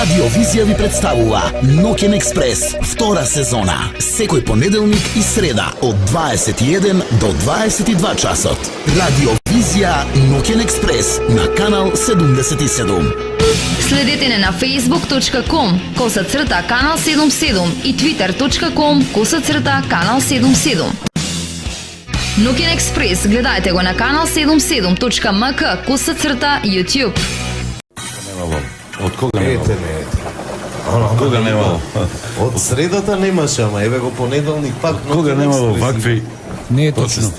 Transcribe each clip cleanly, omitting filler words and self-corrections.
Радио Визија ви представува Ноќен експрес, втора сезона, секој понеделник и среда од 21 до 22 часот. Радио Визија Ноќен експрес на канал 77. Следете не на facebook.com/канал 77 и twitter.com/канал 77. Ноќен експрес гледајте го на канал 77.mk/YouTube. Од кога немало? Од кога немало? Од средата немаше, ама еве го понеделник пак. Од кога немало вакви? Не е точно.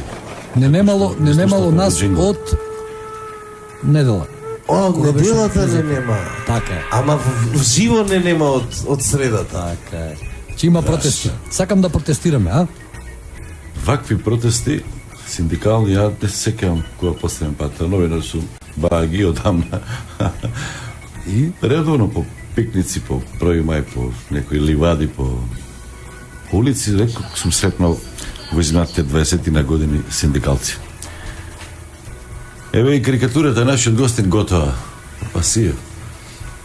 Не немало нас од недела. Неделата не нема. Така е. Ама живо не нема од средата. Така е. Че има протести. Сакам да протестираме, а? Вакви протести синдикални, ја не се сеќавам кога последен пат новинар сум баги одамна. И редовно по пикници, по 1 мај, по некои ливади, по улици, ретко сум сретнал во изминатите 20 на години синдикалци. Еве и карикатурата нашиот гостин готова. Пасиев.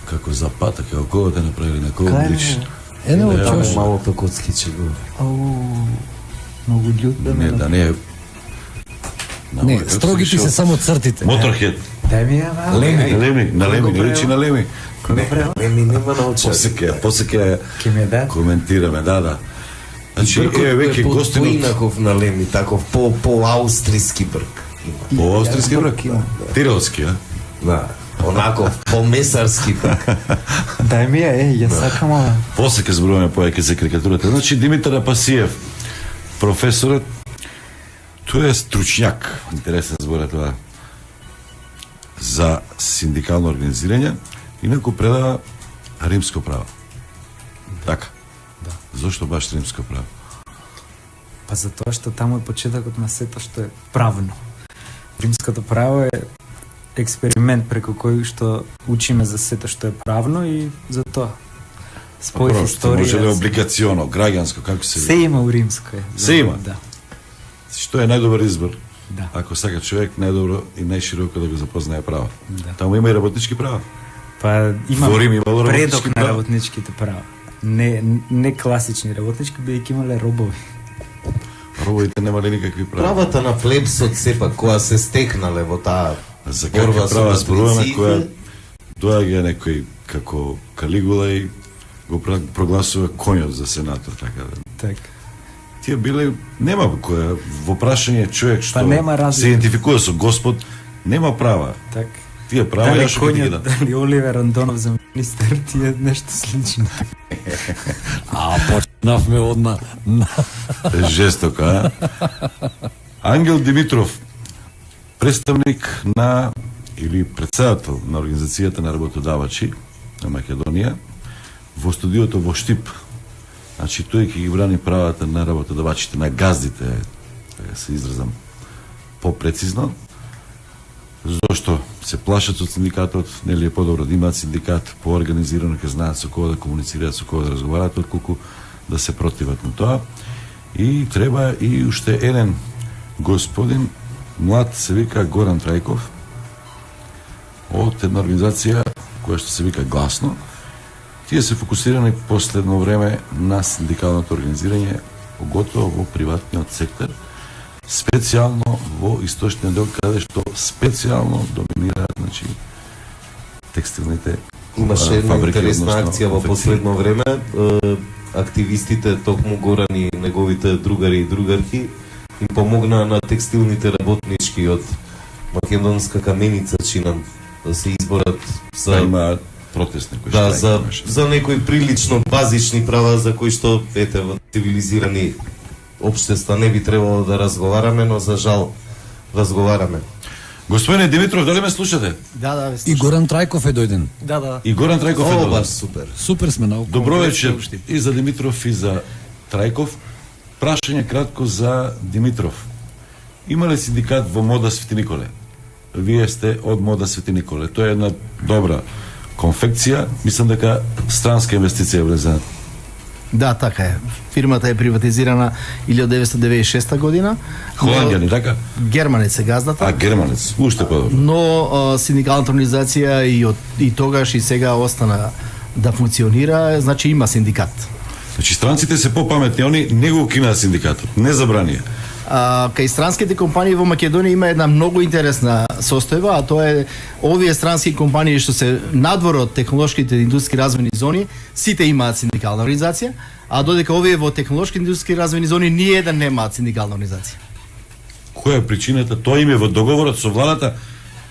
Како запата, како кога те направили на кога лич. Едно од чош. Малото коцкиче го. Многу љут да Не, да не е. Не, строгите се само цртите. Моторхед. Дај ми ја, На Леми, личи на Леми. Леми нема на очи. После ќе коментираме, да. Значи, еве веќе гостинот. Поинаков на Леми, таков по-аустријски брк. По аустријски брк? Тиролски, а? Да. Онаков по-месарски брк. Дај ми ја, ја сакам ова. После ќе зборуваме повеќе за карикатурата. Значи, Димитар Апасиев, професорот, тој е стручњак, интересен збор е тоа, за синдикално организирање, инаку предава римско право. Така. Да. Зошто баш римско право? Па затоа што таму е почетокот на сето што е правно. Римското право е експеримент преку кој што учиме за сето што е правно и за тоа. Спој историја. Може ли облигационо, граѓанско, како се Се има у римско е. Се има? Да. Што е најдобар избор? Да. Ако сака човек најдобро и најшироко да го запознае право. Да. Таму има и работнички права. Па има Во Рим имало предок работнички на права. работничките права. Не класични работнички, бидејќи имале робови. Робовите немале никакви права. Правата на плебсот сепак која се стекнале во таа За борба какви со права зборуваме, патрициите. која доаѓа некој како Калигула и го прогласува коњот за сенатор, така да. Така. Тие биле, нема која во прашање човек што Па нема разлика. се идентификува со Господ, нема права. Така. Тие права Дали јашо ќе ги коњот, дадат. дали Оливер Андонов за министер, тие нешто слично. А почнавме одна. Жестоко, а? Ангел Димитров, представник на или председател на Организацијата на работодавачи на Македонија, во студиото во Штип. Значи, тој ќе ги брани правата на работодавачите, на газдите, така се изразам попрецизно, зашто се плашат од синдикатот, нели е подобро да имаат синдикат, поорганизирано, ќе знаат со кого да комуницираат, со кого да разговараат, отколку да се противат на тоа. И треба и уште еден господин, млад, се вика Горан Трајков, од една организација која што се вика Гласно. Тие се фокусирани последно време на синдикалното организирање, поготово во приватниот сектор, специјално во источниот дел, каде што специјално доминираат, значи, текстилните Имаше една фабрики, интересна односно акција во конфекции. последно време. Активистите, токму Горан и неговите другари и другарки, им помогнаа на текстилните работнички од Македонска каменица, чинам, да се изборат Да, за има протест некој да, штрайк имаше. за некои прилично базични права за кои што ете во цивилизирани општества не би требало да разговараме, но за жал разговараме. Господине Димитров, дали ме слушате? Да, И Горан Трајков е дојден. Да. И Горан Трајков е О, добар. баш супер. Супер сме наоколу. Добро вечер и за Димитров и за Трајков. Прашање кратко за Димитров. Има ли синдикат во Мода Свети Николе? Вие сте од Мода Свети Николе. Тоа е една добра конфекција. Мислам дека странска инвестиција влезена. Да, така е. Фирмата е приватизирана 1996 година. Холандјани, така? Германец е газдата. А, германец. Уште подобро. Но синдикалната организација и тогаш и сега остана да функционира, значи има синдикат. Значи странците се попаметни, они не го укинаат синдикатот, не забранија. Кај странските компании во Македонија има една многу интересна состојба, а тоа е овие странски компании што се надвор од технолошките индустријски развојни зони, сите имаат синдикална организација, а додека овие во технолошки индустријски развојни зони ни еден немаат синдикална организација. Која е причината? Тоа им е во договорот со владата,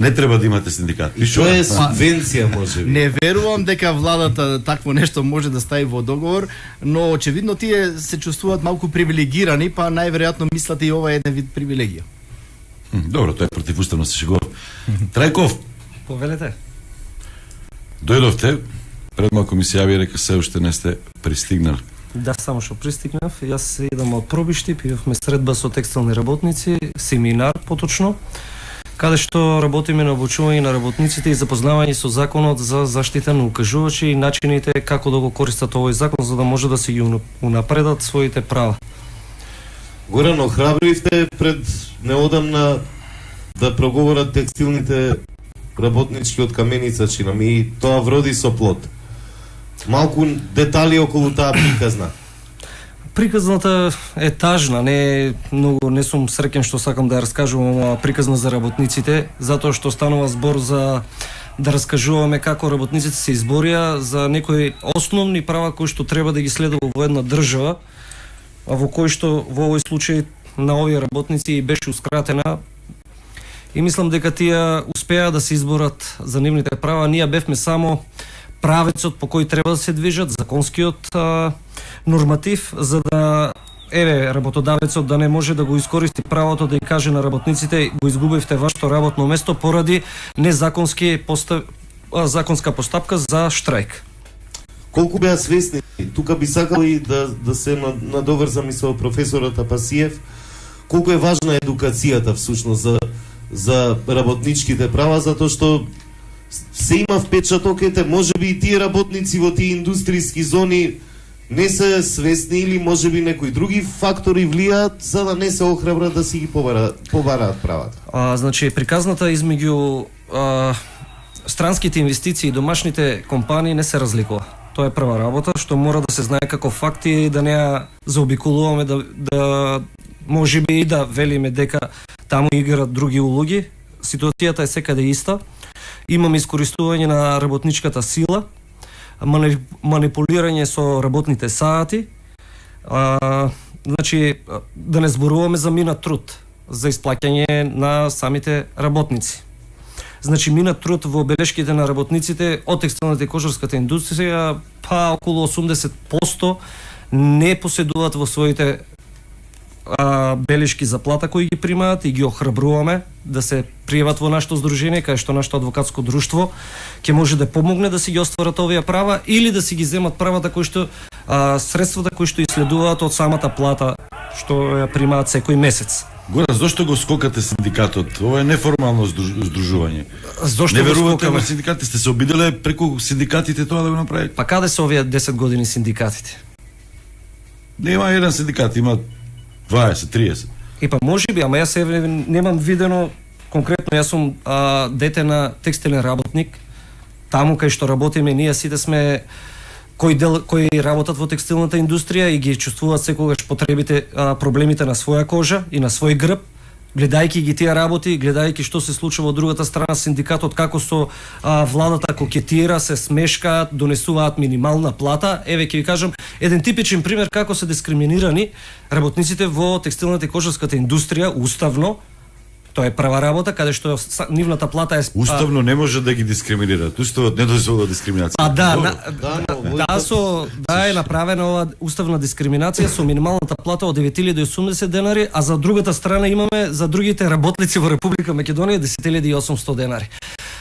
не треба да имате синдикат. Тоа е субвенција, може би. Не верувам дека владата такво нешто може да стави во договор, но очевидно тие се чувствуваат малку привилегирани, па најверојатно мислат и ова е еден вид привилегија. Добро, тоа е противуставно, се шегувам. Трајков, Повелете. дојдовте, пред малку ми се јави и река се уште не сте пристигнали. Да, само што пристигнав, јас идам од Пробиштип, идовме средба со текстилни работници, семинар поточно, каде што работиме на обучување на работниците и запознавање со законот за заштита на укажувачи и начините како да го користат овој закон за да може да се ги унапредат своите права. Горан, охрабривте пред неодамна да проговорат текстилните работнички од Каменица чинам и тоа вроди со плод. Малку детали околу таа приказна. Приказната е тажна, не сум среќен што сакам да ја раскажувам приказна за работниците, затоа што станува збор за да раскажуваме како работниците се изборија за некои основни права кои што треба да ги следува во една држава, а во кој што во овој случај на овие работници и беше ускратена. И мислам дека тие успеа да се изборат за нивните права. Ние бевме само правецот по кој треба да се движат, законскиот норматив, за да работодавецот да не може да го искористи правото да ја каже на работниците го изгубивте вашето работно место поради законска постапка за штрајк. Колку беа свесни, тука би сакал и да се надоврзам и со професорот Апасиев, колку е важна едукацијата всушност за работничките права, затоа што се има впечаток, може би и тие работници во тие индустријски зони не се свесни или може би некои други фактори влијаат за да не се охрабрат да си ги побараат правата. Значи, приказната измеѓу странските инвестиции и домашните компании не се разликува. Тоа е прва работа, што мора да се знае како факти и да не ја заобиколуваме, да може би и да велиме дека таму играат други улоги. Ситуацијата е секаде иста. Имаме искористување на работничката сила, манипулирање со работните сати, значи да не зборуваме за минат труд, за исплаќање на самите работници. Значи минат труд во белешките на работниците од текстилната и кожарската индустрија, па околу 80% не поседуваат во своите белешки за плата кои ги примаат и ги охрабруваме да се пријават во нашето здружение, кај што нашето адвокатско друштво ќе може да помогне да си ги остварат овие права или да си ги земат правата кои што средствата кои што иследуваат од самата плата што ја примаат секој месец. Горан, зошто го скокате синдикатот? Ова е неформално здружување. Зошто не го верувате скокаме? на синдикатите? Сте се обиделе преку синдикатите тоа да го направите? Па каде се овие 10 години синдикатите? Не има еден синдикат, има 20, 30. И па може би, ама јас немам видено конкретно, јас сум дете на текстилен работник, таму кај што работиме, ние сите сме кои работат во текстилната индустрија и ги чувствуваат секогаш потребите, проблемите на своја кожа и на свој грб, гледајќи ги тие работи, гледајќи што се случува од другата страна, синдикатот како со владата кокетира, се смешкаат, донесуваат минимална плата. Еве ќе ви кажам еден типичен пример како се дискриминирани работниците во текстилната и кожарската индустрија уставно. Тоа е прва работа каде што нивната плата е Уставно не може да ги дискриминираат. Уставот не дозволува дискриминација. Е направена ова уставна дискриминација со минималната плата од 9.080 денари, а за другата страна имаме за другите работници во Република Македонија 10.800 денари.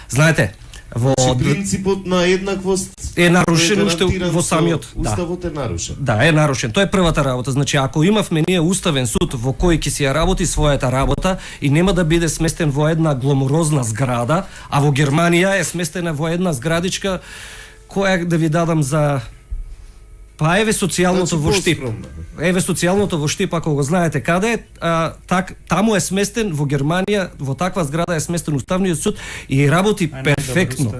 Знаете, во принципот на еднаквост е нарушен уште во самиот уставот е нарушен. Да, е нарушен. Тоа е првата работа. Значи, ако имавме ние уставен суд во кој ќе си ја работи својата работа и нема да биде сместен во една гломорозна зграда, а во Германија е сместена во една зградичка која да ви дадам за па еве социјалното во Штип. Еве социјалното во Штип, ако го знаете каде, таму е сместен во Германија, во таква зграда е сместен уставниот суд и работи перфектно.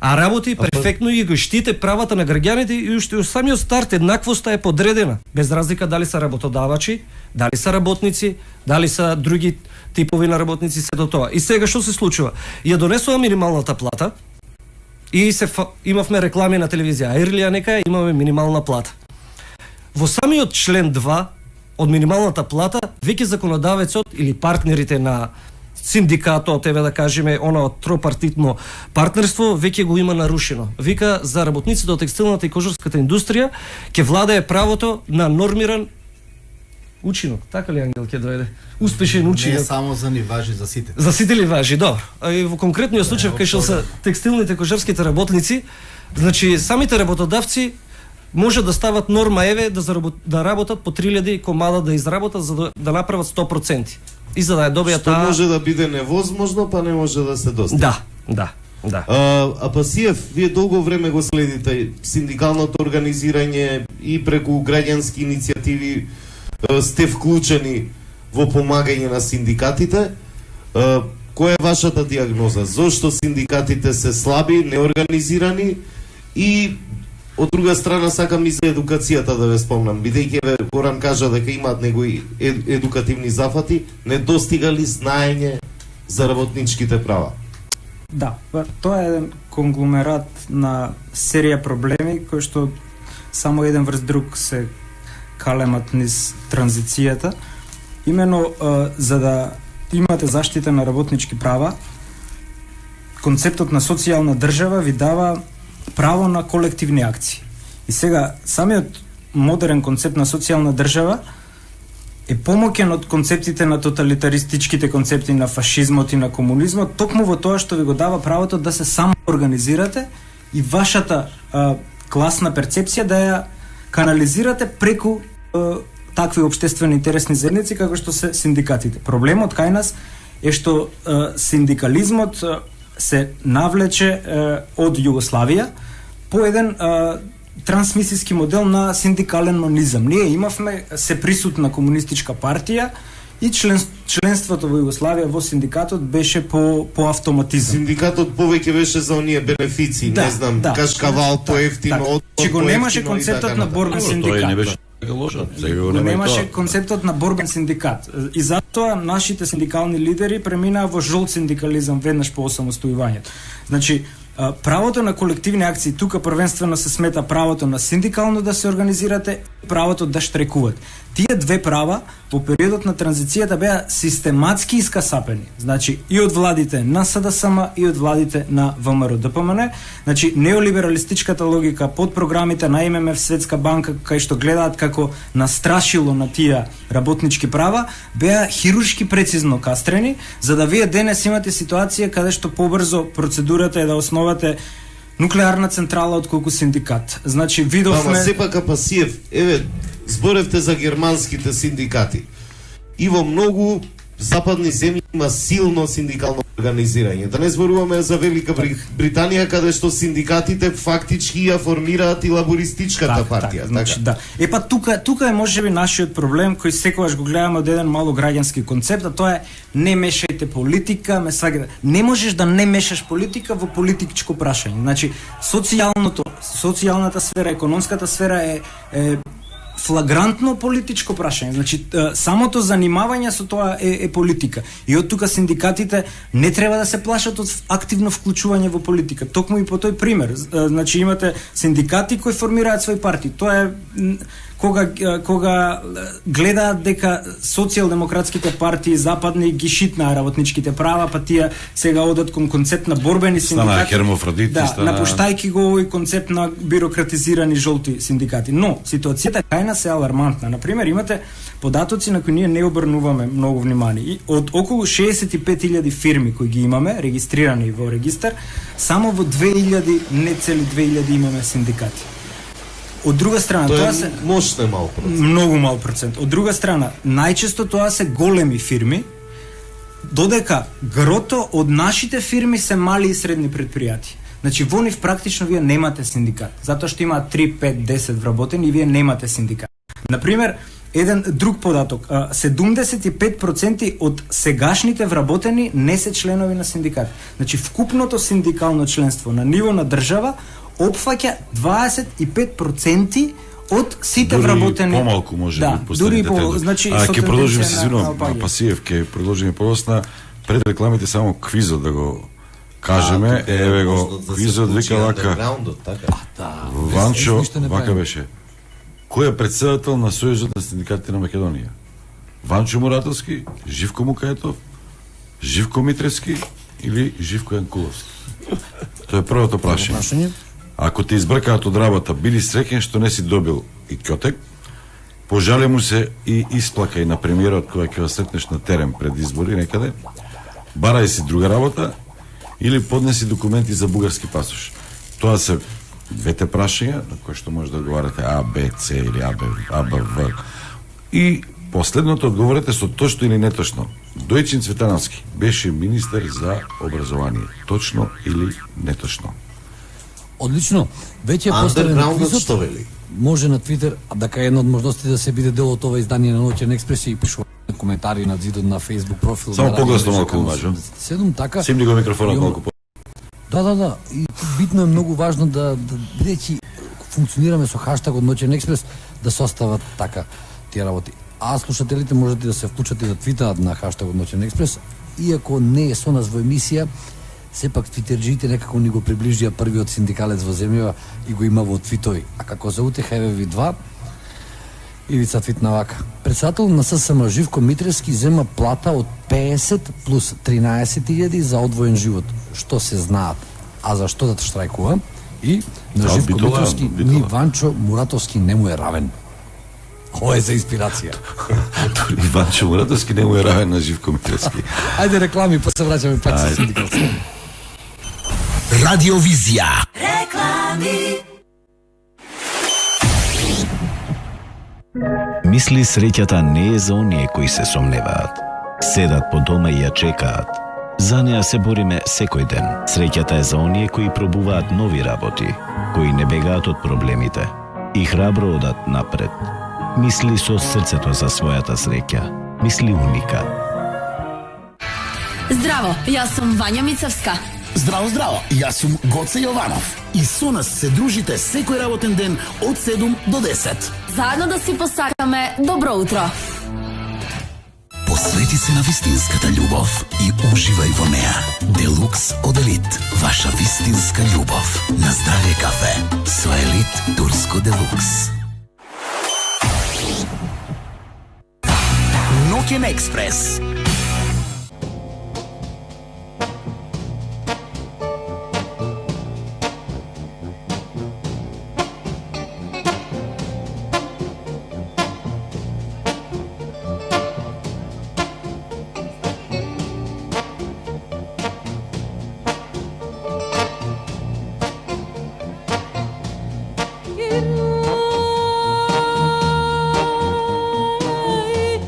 А работи перфектно и го штите правата на граѓаните и уште од самиот старт еднаквоста е подредена, без разлика дали се работодавачи, дали се работници, дали се други типови на работници, се до тоа. И сега што се случува? Ја донесува минималната плата и имавме реклами на телевизија, а Ирлија нека имаме минимална плата. Во самиот член 2 од минималната плата, веќе законодавецот или партнерите на синдикатот, еве да кажеме, она тропартитно партнерство, веќе го има нарушено. Вика, за работниците од текстилната и кожарската индустрија ќе владее правото на нормиран учинок. Така ли, Ангел, ќе дојде? Успешен учинок. Не само за ни важи, за сите. За сите ли важи, добро. А и во конкретниот случај, кај што се текстилните кожарските работници, значи самите работодавци може да стават норма, еве, да работат по 3000 комада да изработат за да направат 100%. И за да ја добијат Што може да биде невозможно, па не може да се достигне. Да. Апасиев, вие долго време го следите синдикалното организирање и преку граѓански иницијативи сте вклучени во помагање на синдикатите. Која е вашата диагноза? Зошто синдикатите се слаби, неорганизирани и од друга страна сакам и за едукацијата да ве спомнам, бидејќи Горан кажа дека имаат негови едукативни зафати, не достигали знаење за работничките права. Да, тоа е еден конгломерат на серија проблеми кои што само еден врз друг се калемат низ транзицијата. Имено за да имате заштита на работнички права, концептот на социјална држава ви дава право на колективни акции. И сега, самиот модерен концепт на социјална држава е помоќен од концептите на тоталитаристичките концепти на фашизмот и на комунизмот, токму во тоа што ви го дава правото да се самоорганизирате и вашата класна перцепција да ја канализирате преку такви општествени интересни заедници како што се синдикатите. Проблемот кај нас е што синдикализмот се навлече од Југославија по еден трансмисијски модел на синдикален монизам. Ние имавме се присутна комунистичка партија и членството во Југославија во синдикатот беше по автоматизам. Синдикатот повеќе беше за оние бенефиции, не знам, кашкавал поевтино, че го немаше концептот на борбен синдикат. Немаше концептот на борбен синдикат. И затоа нашите синдикални лидери преминаа во жолт синдикализам веднаш по осамостојувањето. Значи, правото на колективни акции тука првенствено се смета правото на синдикално да се организирате, правото да штрекувате. Тие две права во периодот на транзицијата беа систематски искасапени. Значи и од владите на СДСМ и од владите на ВМРО-ДПМН. Значи неолибералистичката логика под програмите на ММФ, Светска банка, кај што гледаат како настрашило на тие работнички права, беа хируршки прецизно кастрени, за да вие денес имате ситуација каде што побрзо процедурата е да основате нуклеарна централа отколку синдикат. Значи видовме... Ама сепак Апасиев, еве, зборевте за германските синдикати. И во многу западни земји има силно синдикално организирање. Да не зборуваме за Велика Британија, каде што синдикатите фактички ја формираат и лабористичката партија. Значи, да. Епа тука е можеби нашиот проблем кој секогаш го гледаме од еден мало граѓански концепт, а тоа е не мешајте политика, не можеш да не мешаш политика во политичко прашање. Значи социјалната сфера, економската сфера е флагрантно политичко прашање. Значи, самото занимавање со тоа е политика. И од тука синдикатите не треба да се плашат од активно вклучување во политика. Токму и по тој пример. Значи, имате синдикати кои формираат своји партии. Тоа е кога гледаат дека социјалдемократските партии западни ги шитнаа работничките права, па тие сега одат кон концепт на борбени синдикати. Напуштајки го овој концепт на бирократизирани жолти синдикати. Но ситуацијата кај нас е алармантна. Например, имате податоци на кои ние не обрнуваме многу внимание. И од околу 65.000 фирми кои ги имаме регистрирани во регистар, само во 2.000, не цели 2.000 имаме синдикати. Од друга страна, тоа се мощно мал процент. Многу мал процент. Од друга страна, најчесто тоа се големи фирми, додека грото од нашите фирми се мали и средни предпријатија. Значи, во нив практично вие немате синдикат, затоа што има 3, 5, 10 вработени и вие немате синдикат. Например, Еден друг податок, 75% од сегашните вработени не се членови на синдикат. Значи вкупното синдикално членство на ниво на држава опфаќа 25% од сите Дури вработени. Помалку може да, би дури и последните по, значи а со ќе продолжиме, тенденција се на извинувам, опаѓање. Пасиев ќе продолжиме подосна пред рекламите само квизот да го кажеме, еве го квизот вика вака. Ванчо Нищо не вака правим. беше. Кој е председател на Сојузот на синдикатите на Македонија? Ванчо Муратовски, Живко Мукаетов, Живко Митревски или Живко Јанкуловски? Тоа е првото прашање. Прашање? Ако те избркаат од работа, били среќен што не си добил и ќотек, пожали му се и исплакај на премиерот кога ќе го сретнеш на терен пред избори некаде, барај си друга работа или поднеси документи за бугарски пасош. Тоа се двете прашања на кои што може да одговарате А, Б, С или А, Б, В. И последното одговорете со точно или неточно. Дојчин Цветановски беше министер за образование. Точно или неточно? Одлично. Веќе е поставен Андерграундот квизот. што вели? Може на Твитер, а дека е една од можностите да се биде дел од ова издание на Ноќен експрес и пишува коментари на зидот на Facebook профил. Само на погласно Радио малку, Мрежа мажо. 77, така. Симни го микрофонот Имам- малку по... Да. И битно е многу важно да бидејќи функционираме со хаштагот Ноќен експрес да се остават така тие работи. А слушателите можете да се вклучат и да твитаат на хаштагот Ноќен експрес, иако не е со нас во емисија, сепак твитерџиите некако ни го приближија првиот синдикалец во земјава и го има во твитови. А како за утеха еве ви два, Ивица твитна вака. Председател на ССМ Живко Митревски зема плата од 50 плюс 13.000 за одвоен живот, што се знаат. А зашто да штрајкува? И на Да, Живко битола, Митревски битола. ни Ванчо Муратовски не му е равен. Ова е за инспирација. Дури Иванчо Муратовски не му е равен на Живко Митревски. Ајде реклами, па се враќаме пак со синдикалци. Радиовизија. Мисли среќата не е за оние кои се сомневаат. Седат по дома и ја чекаат. За неа се бориме секој ден. Среќата е за оние кои пробуваат нови работи, кои не бегаат од проблемите и храбро одат напред. Мисли со срцето за својата среќа. Мисли уника. Здраво, јас сум Вања Мицевска. Здраво, здраво, јас сум Гоце Јованов. И со нас се дружите секој работен ден од 7 до 10. Заедно да си посакаме добро утро. Посвети се на вистинската љубов и уживај во неа. Делукс од Елит. Ваша вистинска љубов. На здравје кафе. Со Елит Турско Делукс. Ноќен експрес. Oi,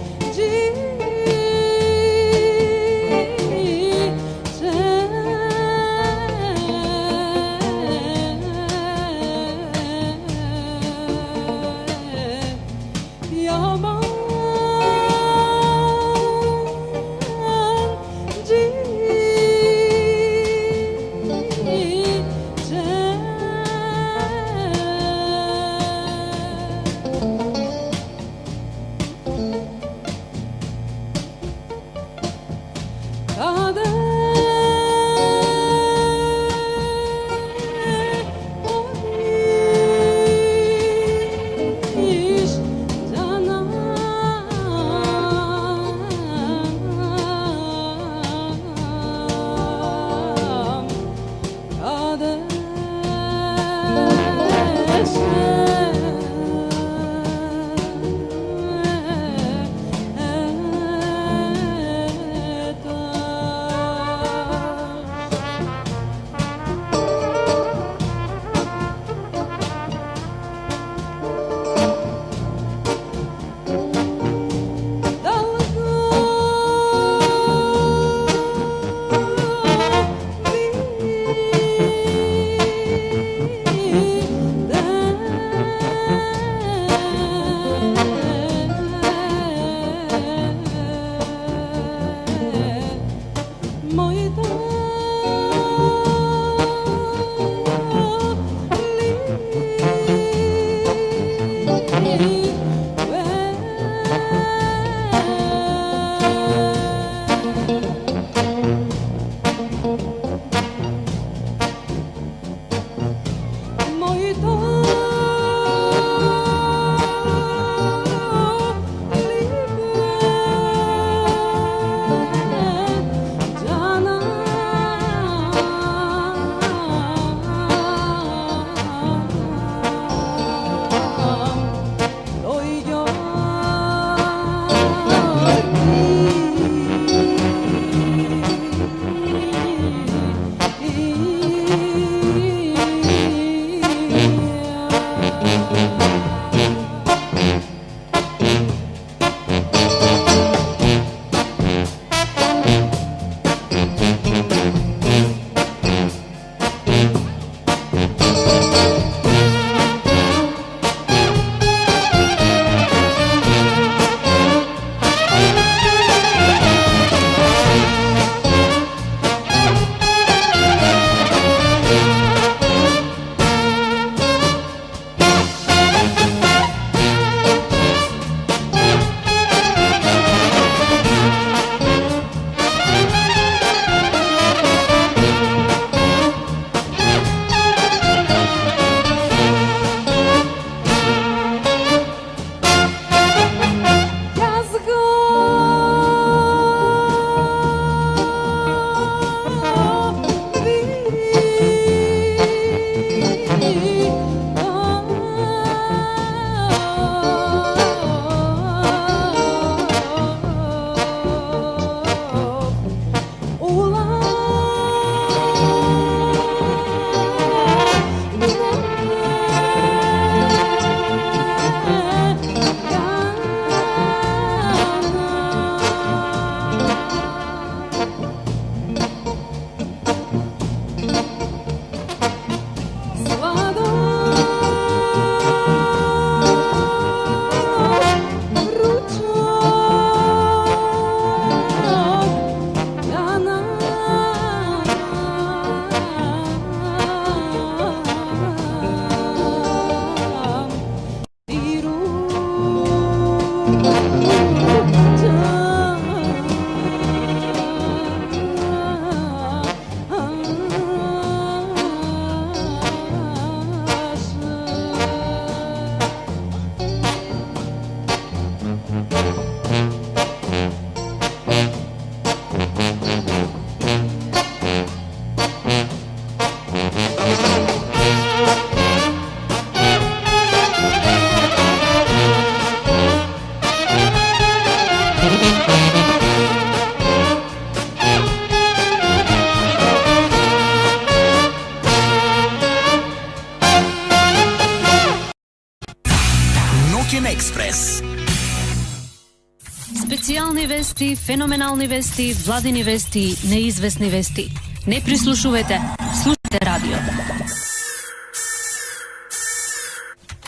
актуелни вести, феноменални вести, владини вести, неизвестни вести. Не прислушувате, слушате радио.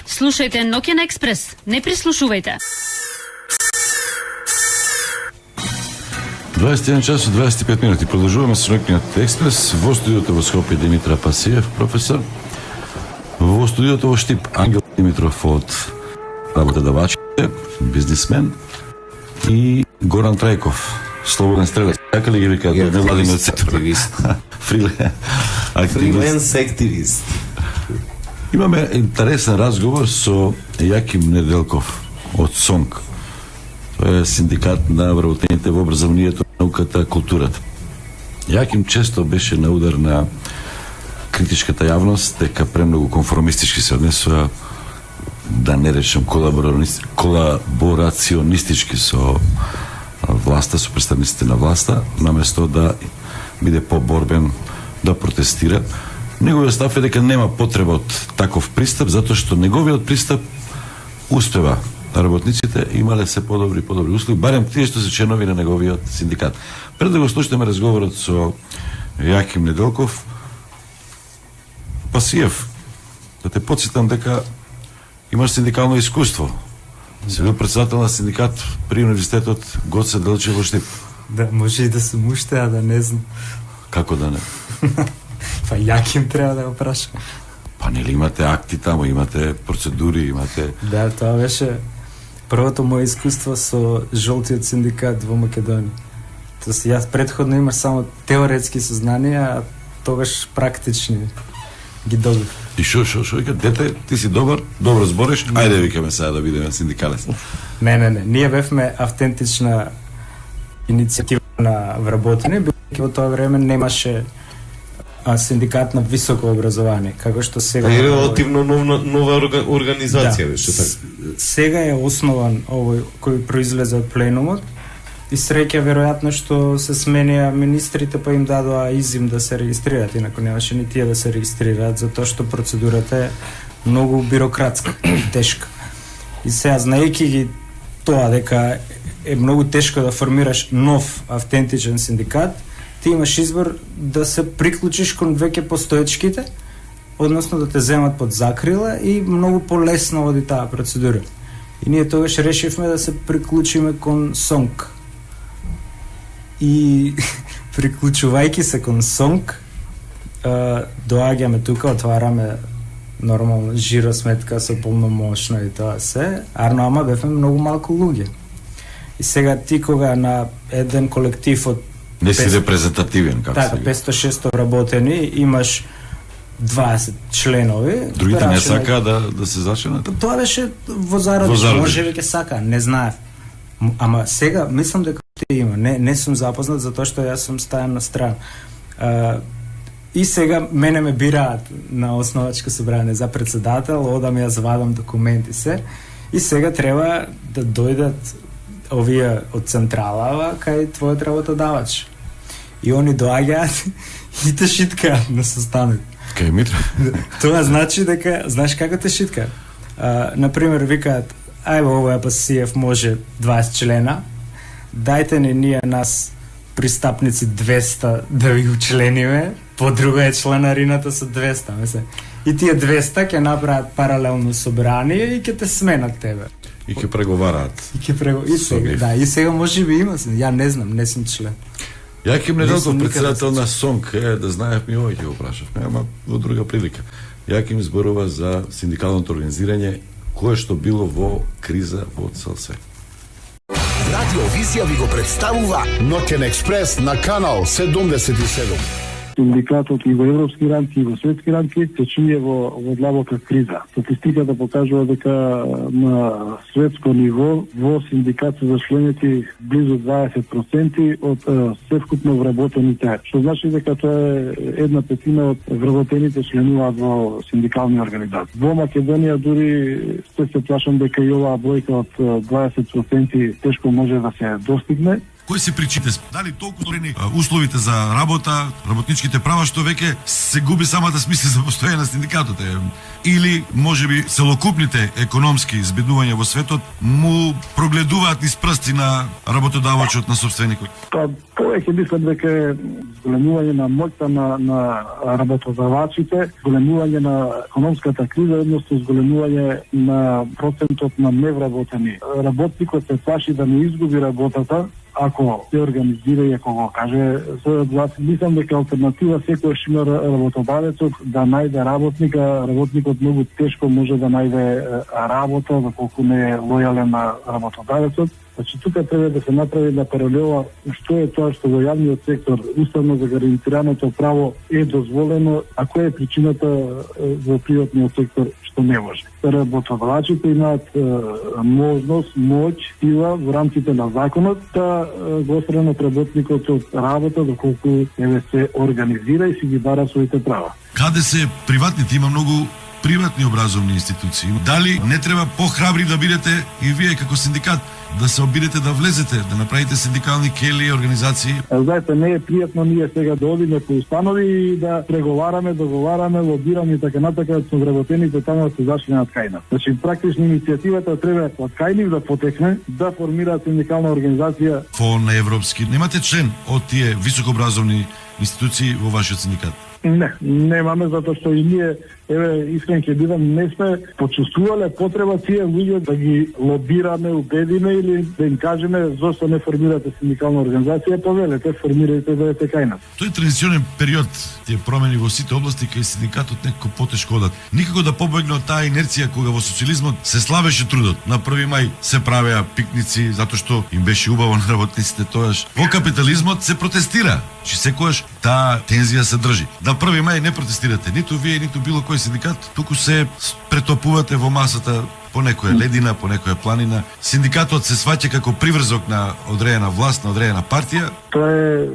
Слушајте Ноќен експрес, не прислушувајте. 21 час и 25 минути. Продолжуваме со Ноќниот експрес. Во студиото во Скопје Димитра Пасиев, професор. Во студиото во Штип Ангел Димитров од работодавачите, бизнисмен, и Горан Трајков, слободен стрелец. Така ли ги викаат од невладиниот сектор? Активист. Фриленс активист. Имаме интересен разговор со Јаким Неделков од СОНК. Тоа е синдикат на вработените во образованието, науката, културата. Јаким често беше на удар на критичката јавност, дека премногу конформистички се однесува, да не речем колаборационистички со власта, со представниците на власта, наместо да биде поборбен, да протестира. Неговиот став е дека нема потреба од таков пристап, затоа што неговиот пристап успева. Работниците имале се подобри услови, барем тие што се членови на неговиот синдикат. Пред да го слушаме разговорот со Јаким Неделков, Пасиев, да те подсетам дека имаш синдикално искуство. Си бил председател на синдикат при универзитетот Гоце Делчев во Штип. Да, може и да сум уште, а да не знам. Како да не? Па Јаким треба да го праша. Па нели имате акти таму, имате процедури, имате... Да, тоа беше првото моје искуство со жолтиот синдикат во Македонија. Тоест, јас предходно имаш само теоретски сознанија, а тогаш практични ги добив. И шо, вика, дете, ти си добро збориш, ајде викаме сега да бидеме синдикалец. Не, ние бевме автентична иницијатива на вработени, бидејќи во тоа време немаше синдикат на високо образование, како што сега... Е релативно нова организација беше така. Сега е основан овој кој произлезе од пленумот и среќа веројатно што се сменија министрите, па им дадоа изим да се регистрираат, инаку немаше ни тие да се регистрираат, затоа што процедурата е многу бирократска, тешка. И сега, знаејќи ги тоа дека е многу тешко да формираш нов автентичен синдикат, ти имаш избор да се приклучиш кон веќе постоечките, односно да те земат под закрила и многу полесно оди таа процедура. И ние тогаш решивме да се приклучиме кон СОНК. И приклучувајќи се кон СОНК, доаѓаме тука, отвараме нормално жиро сметка со полномошно и тоа се, ама бевме многу малку луѓе. И сега ти кога на еден колектив од не си репрезентативен, како така, 500-600 работени, имаш 20 членови. Другите не сака да се зачленат? Тоа беше во зародиш, може веќе сака, не знаев. Ама сега мислам дека има, не сум запознат затоа што јас сум стајан на страна. И сега мене ме бираат на основачко собрание за председател, одам јас вадам документи се и сега треба да дојдат овие од централава кај твојот работодавач. И они доаѓаат и те шиткаат на состанок. Кај Митра? Тоа значи дека, знаеш како те шиткаат? Например, викаат, ајде овој Пасиев може 20 члена, дајте ни ние нас пристапници 200 да ви учлениме, по друга е членарината со 200, мисле. И тие 200 ќе направат паралелно собрание и ќе те сменат тебе. И ќе преговараат. И сега може би има, ја не знам, не сум член. Јаким Неделков, председател на СОНК, да знаев ми овој ќе го прашавме, ама во друга прилика. Јаким зборува за синдикалното организирање, кое што било во криза во цел свет. Радио Визија ви го представува Ноќен експрес на канал 77. Синдикатот и во европски рамки и во светски рамки се чуе во длабока криза. Статистиката покажува дека на светско ниво во синдикат се зачленети близу 20% од севкупно вработените, што значи дека тоа е 1/5 од вработените членуваат во синдикални организации. Во Македонија дури се плашам дека и оваа бројка од 20% тешко може да се достигне. Кои се причините? Дали толку сторени условите за работа, работничките права, што веќе се губи самата смисла за постоење на синдикатот? Или можеби целокупните економски избеднувања во светот му прогледуваат низ прсти на работодавачот, на собственикот? Па, повеќе мислам дека е зголемување на моќта на работодавачите, зголемување на економската криза, односно зголемување на процентот на невработени. Работникот се плаши да не изгуби работата ако се организира и ако го каже својот глас. Мислам дека алтернатива секојаш има работодавецот да најде работника. Работникот многу тешко може да најде работа, доколку не е лојален на работодавецот. Значи, тука треба да се направи на паралела што е тоа што во јавниот сектор уставно загарантираното право е дозволено, а која е причината во приватниот сектор што не може. Работодавачите имаат можност, моќ, сила во рамките на законот да го отстранат работникот од работа доколку се организира и си ги бара своите права. Каде се приватните? Има многу приватни образовни институции. Дали не треба похрабри да бидете и вие како синдикат, да се обидете да влезете, да направите синдикални кели, организации? Знаете, не е пријатно ние сега да одиме по установи и да преговараме, договараме, лобираме и така натака со вработените таму се зашли над кајна. Значи, практично иницијативата треба од кајнив да потекне, да формираат синдикална организација. Фон европски. Немате член од тие високообразовни институции во вашиот синдикат? Не, немаме, затоа што и ние, искрен ќе бидам, не сме почувствувале потреба тие луѓе да ги лобираме, убедиме или да им кажеме зошто не формирате синдикална организација, повелете, формирајте, бидете кај нас. Тој транзиционен период, тие промени во сите области кај синдикатот некако потешко одат. Никако да побегне од таа инерција кога во социјализмот се славеше трудот. На 1 мај се правеа пикници затоа што им беше убаво на работниците тоаш. Во капитализмот се протестира, че секогаш таа тензија се држи. На 1 мај не протестирате, ниту вие, ниту било кој синдикат, туку се претопувате во масата по некоја ледина, по некоја планина. Синдикатот се сваќа како приврзок на одредена власт, на одредена партија. Тоа е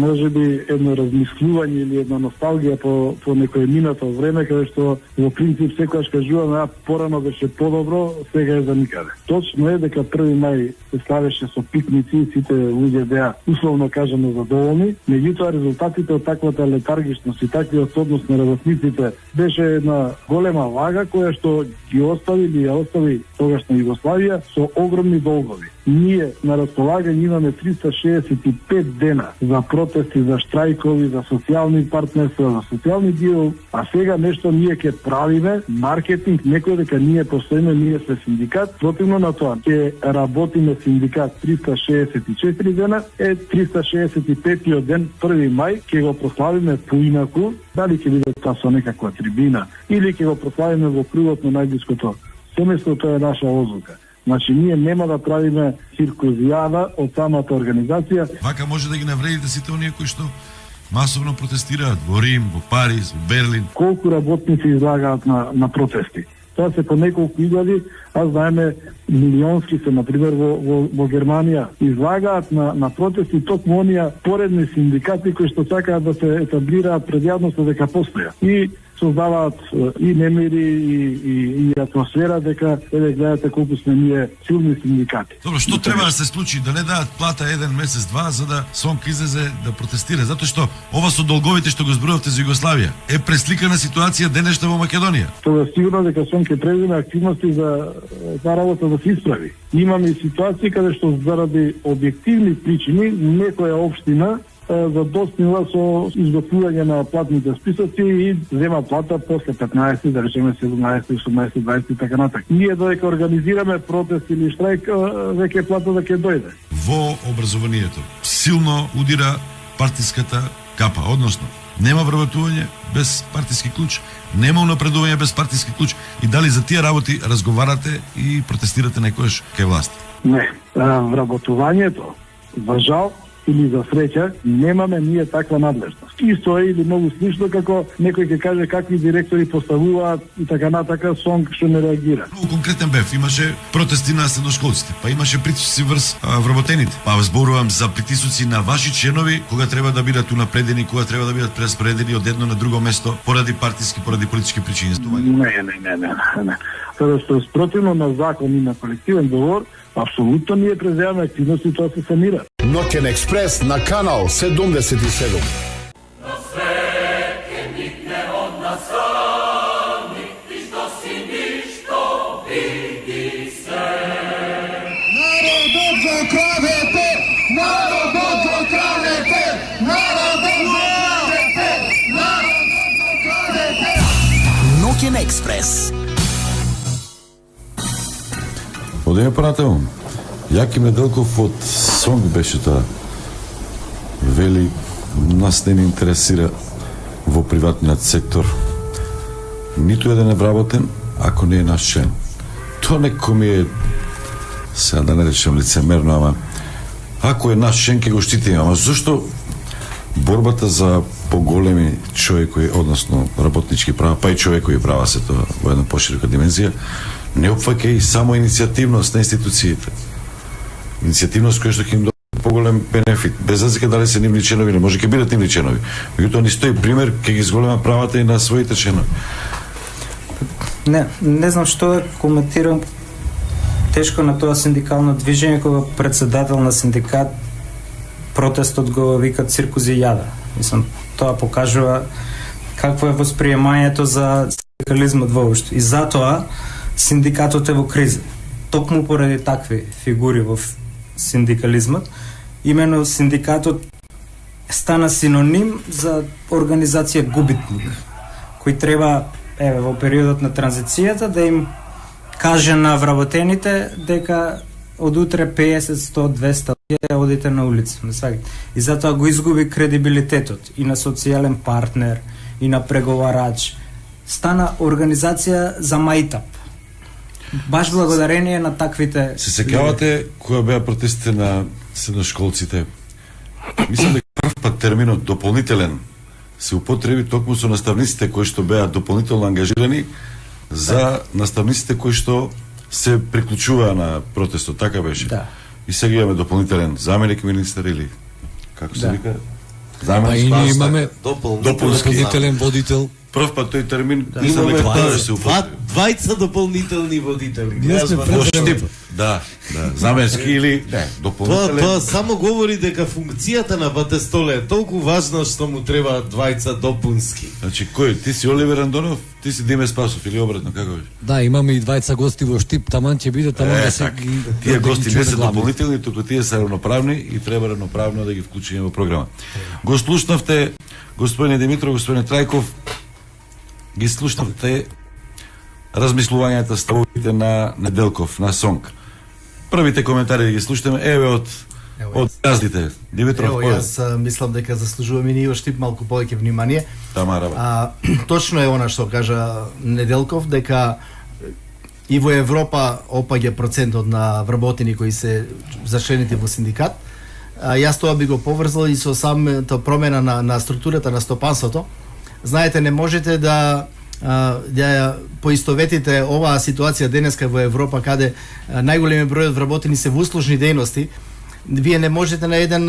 можеби едно размислување или една носталгија по некој минато време, каде што во принцип секогаш кажуваме, порано беше подобро, сега е за никаде. Точно е дека 1 мај се славеше со пикници, сите луѓе беа условно кажано задоволни, меѓутоа резултатите од таквата летаргичност и таквиот однос на работниците беше една голема лага која што ги остави или ја остави тогашна Југославија со огромни долгови. Ние на располагање имаме 365 дена за протести, за штрајкови, за социјални партнерства, за социјални диалог, а сега нешто ние ќе правиме, маркетинг, некој дека ние постоиме, ние сме синдикат, противно на тоа, ќе работиме синдикат 364 дена, 365 ден, 1 мај, ќе го прославиме поинаку, дали ќе биде тоа со некаква трибина, или ќе го прославиме во кругот на најблиското семејство, тоа е наша одлука. Значи, ние нема да правиме циркузијада од самата организација. Вака може да ги навредите сите оние кои што масовно протестираат во Рим, во Париз, во Берлин. Колку работници излагаат на протести? Тоа се по неколку изглади, а знаеме милионски се, например, во Германија. Излагаат на протести токму оние поредни синдикати кои што сакаат да се етаблираат пред јавноста дека постоја. И создаваат и немири и атмосфера дека гледате колку сме ние силни синдикати. Добро, што треба да се случи? Да не дадат плата 1 месец, 2 за да Сонк излезе да протестира? Затоа што ова со долговите што го зборувавте за Југославија е пресликана ситуација денешна во Македонија. Тоа е сигурно дека Сонк ќе преземе активности за таа работа да се исправи. Имаме и ситуации каде што заради објективни причини некоја општина задоснила со изготвување на платните списоци и зема плата после 15, да речеме 17, 18, 20 и така натак. Ние додека организираме протест или штрајк, веќе плата да ќе дојде. Во образованието силно удира партиската капа, односно нема вработување без партиски клуч, нема унапредување без партиски клуч. И дали за тие работи разговарате и протестирате некојаш кај власт? Не, вработувањето, за жал или за среќа, немаме ние таква надлежност. Исто е или многу слично како некој ќе каже какви директори поставуваат и така натака, Сонк што не реагира. Многу конкретен бев, имаше протести на средношколците, па имаше притисоци врз вработените. Па зборувам за притисоци на ваши членови кога треба да бидат унапредени, кога треба да бидат прераспоредени од едно на друго место поради партиски, поради политички причини. Не. Тоа што е спротивно на закон и на колективен договор, Апсолутно ние преземаме активност и тоа се санира. Ноќен експрес на канал 77. Ноќен експрес. Одеме понатаму. Јаки Неделков од Сонг беше тоа. Вели, нас не ни интересира во приватниот сектор ниту еден вработен, ако не е наш член. Тоа некој ми е, сега да не речем лицемерно, ама ако е наш член, ќе го штитиме. Ама зашто борбата за поголеми човекови, односно работнички права, па и човекови права се тоа во една поширока димензија, не опфаќа и само иницијативност на институциите. Иницијативност која што ќе им даде поголем бенефит, без разлика дали се нивни членови, не може ќе бидат нивни членови. Меѓутоа ни стои пример, ќе ги зголема правата и на своите членови. Не знам што да коментирам тешко на тоа синдикално движење, кога председател на синдикат протестот го вика циркуз и јада. Мислам, тоа покажува какво е восприемањето за синдикализмот воопшто. И затоа синдикатот е во криза. Токму поради такви фигури во синдикализмот, имено синдикатот стана синоним за организација губитник, кој треба, во периодот на транзицијата, да им каже на вработените дека од утре 50, 100, 200 ќе одите на улица. И затоа го изгуби кредибилитетот и на социјален партнер, и на преговарач. Стана организација за мајтап. Баш благодарение на таквите... Се сеќавате кога беа протестите на средношколците? Мислам дека прв пат терминот дополнителен се употреби токму со наставниците кои што беа дополнително ангажирани за наставниците кои што се приклучуваа на протестот, така беше. Да. И сега имаме дополнителен заменик министер или како се вика? А и ние имаме дополнителен водител. Прв пат тој термин Имаме се употреби. двајца дополнителни водители. Да, заменски или дополнителен. Тоа само говори дека функцијата на Батестоле е толку важна што му треба двајца допунски. Значи кој? Ти си Оливер Андонов, ти си Диме Спасов или обратно, како беше? Да, имаме и двајца гости во Штип, таман ќе биде таман да се ги... Тие гости не се дополнителни, туку тие се равноправни и треба равноправно да ги вклучиме во програма. Го слушнавте господине Димитров, господине Трајков, ги слушнавте размислувањата, ставовите на Неделков, на Сонг. Првите коментари ги слушнеме, од газдите. Димитров, јас мислам дека заслужуваме ние уште малку повеќе внимание. Тамара. Точно е она што кажа Неделков, дека и во Европа опаѓа процентот на вработени кои се зачленети во синдикат. Јас тоа би го поврзал и со самата промена на структурата на стопанството. Знаете, не можете да поистоветите оваа ситуација денеска во Европа, каде најголемиот број од вработени се во услужни дејности. Вие не можете на еден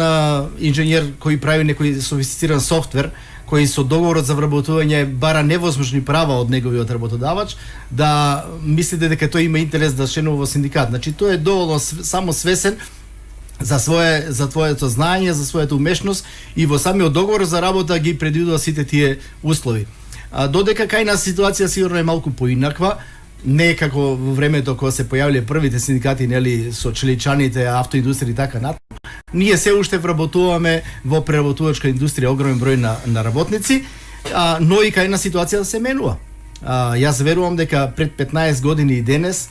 инженер кој прави некој софистициран софтвер, кој со договорот за вработување бара невозможни права од неговиот работодавач, да мислите дека тој има интерес да членува во синдикат. Значи, тој е доволно само свесен за твоето знаење, за својата умешност и во самиот договор за работа ги предвидува сите тие услови. Додека кај нас ситуација сигурно е малку поинаква, не како во времето кога се појавиле првите синдикати, нели, со челичаните, автоиндустрија и така натаму. Ние се уште вработуваме во преработувачка индустрија огромен број на работници, но и кај нас ситуација се менува. Јас верувам дека пред 15 години и денес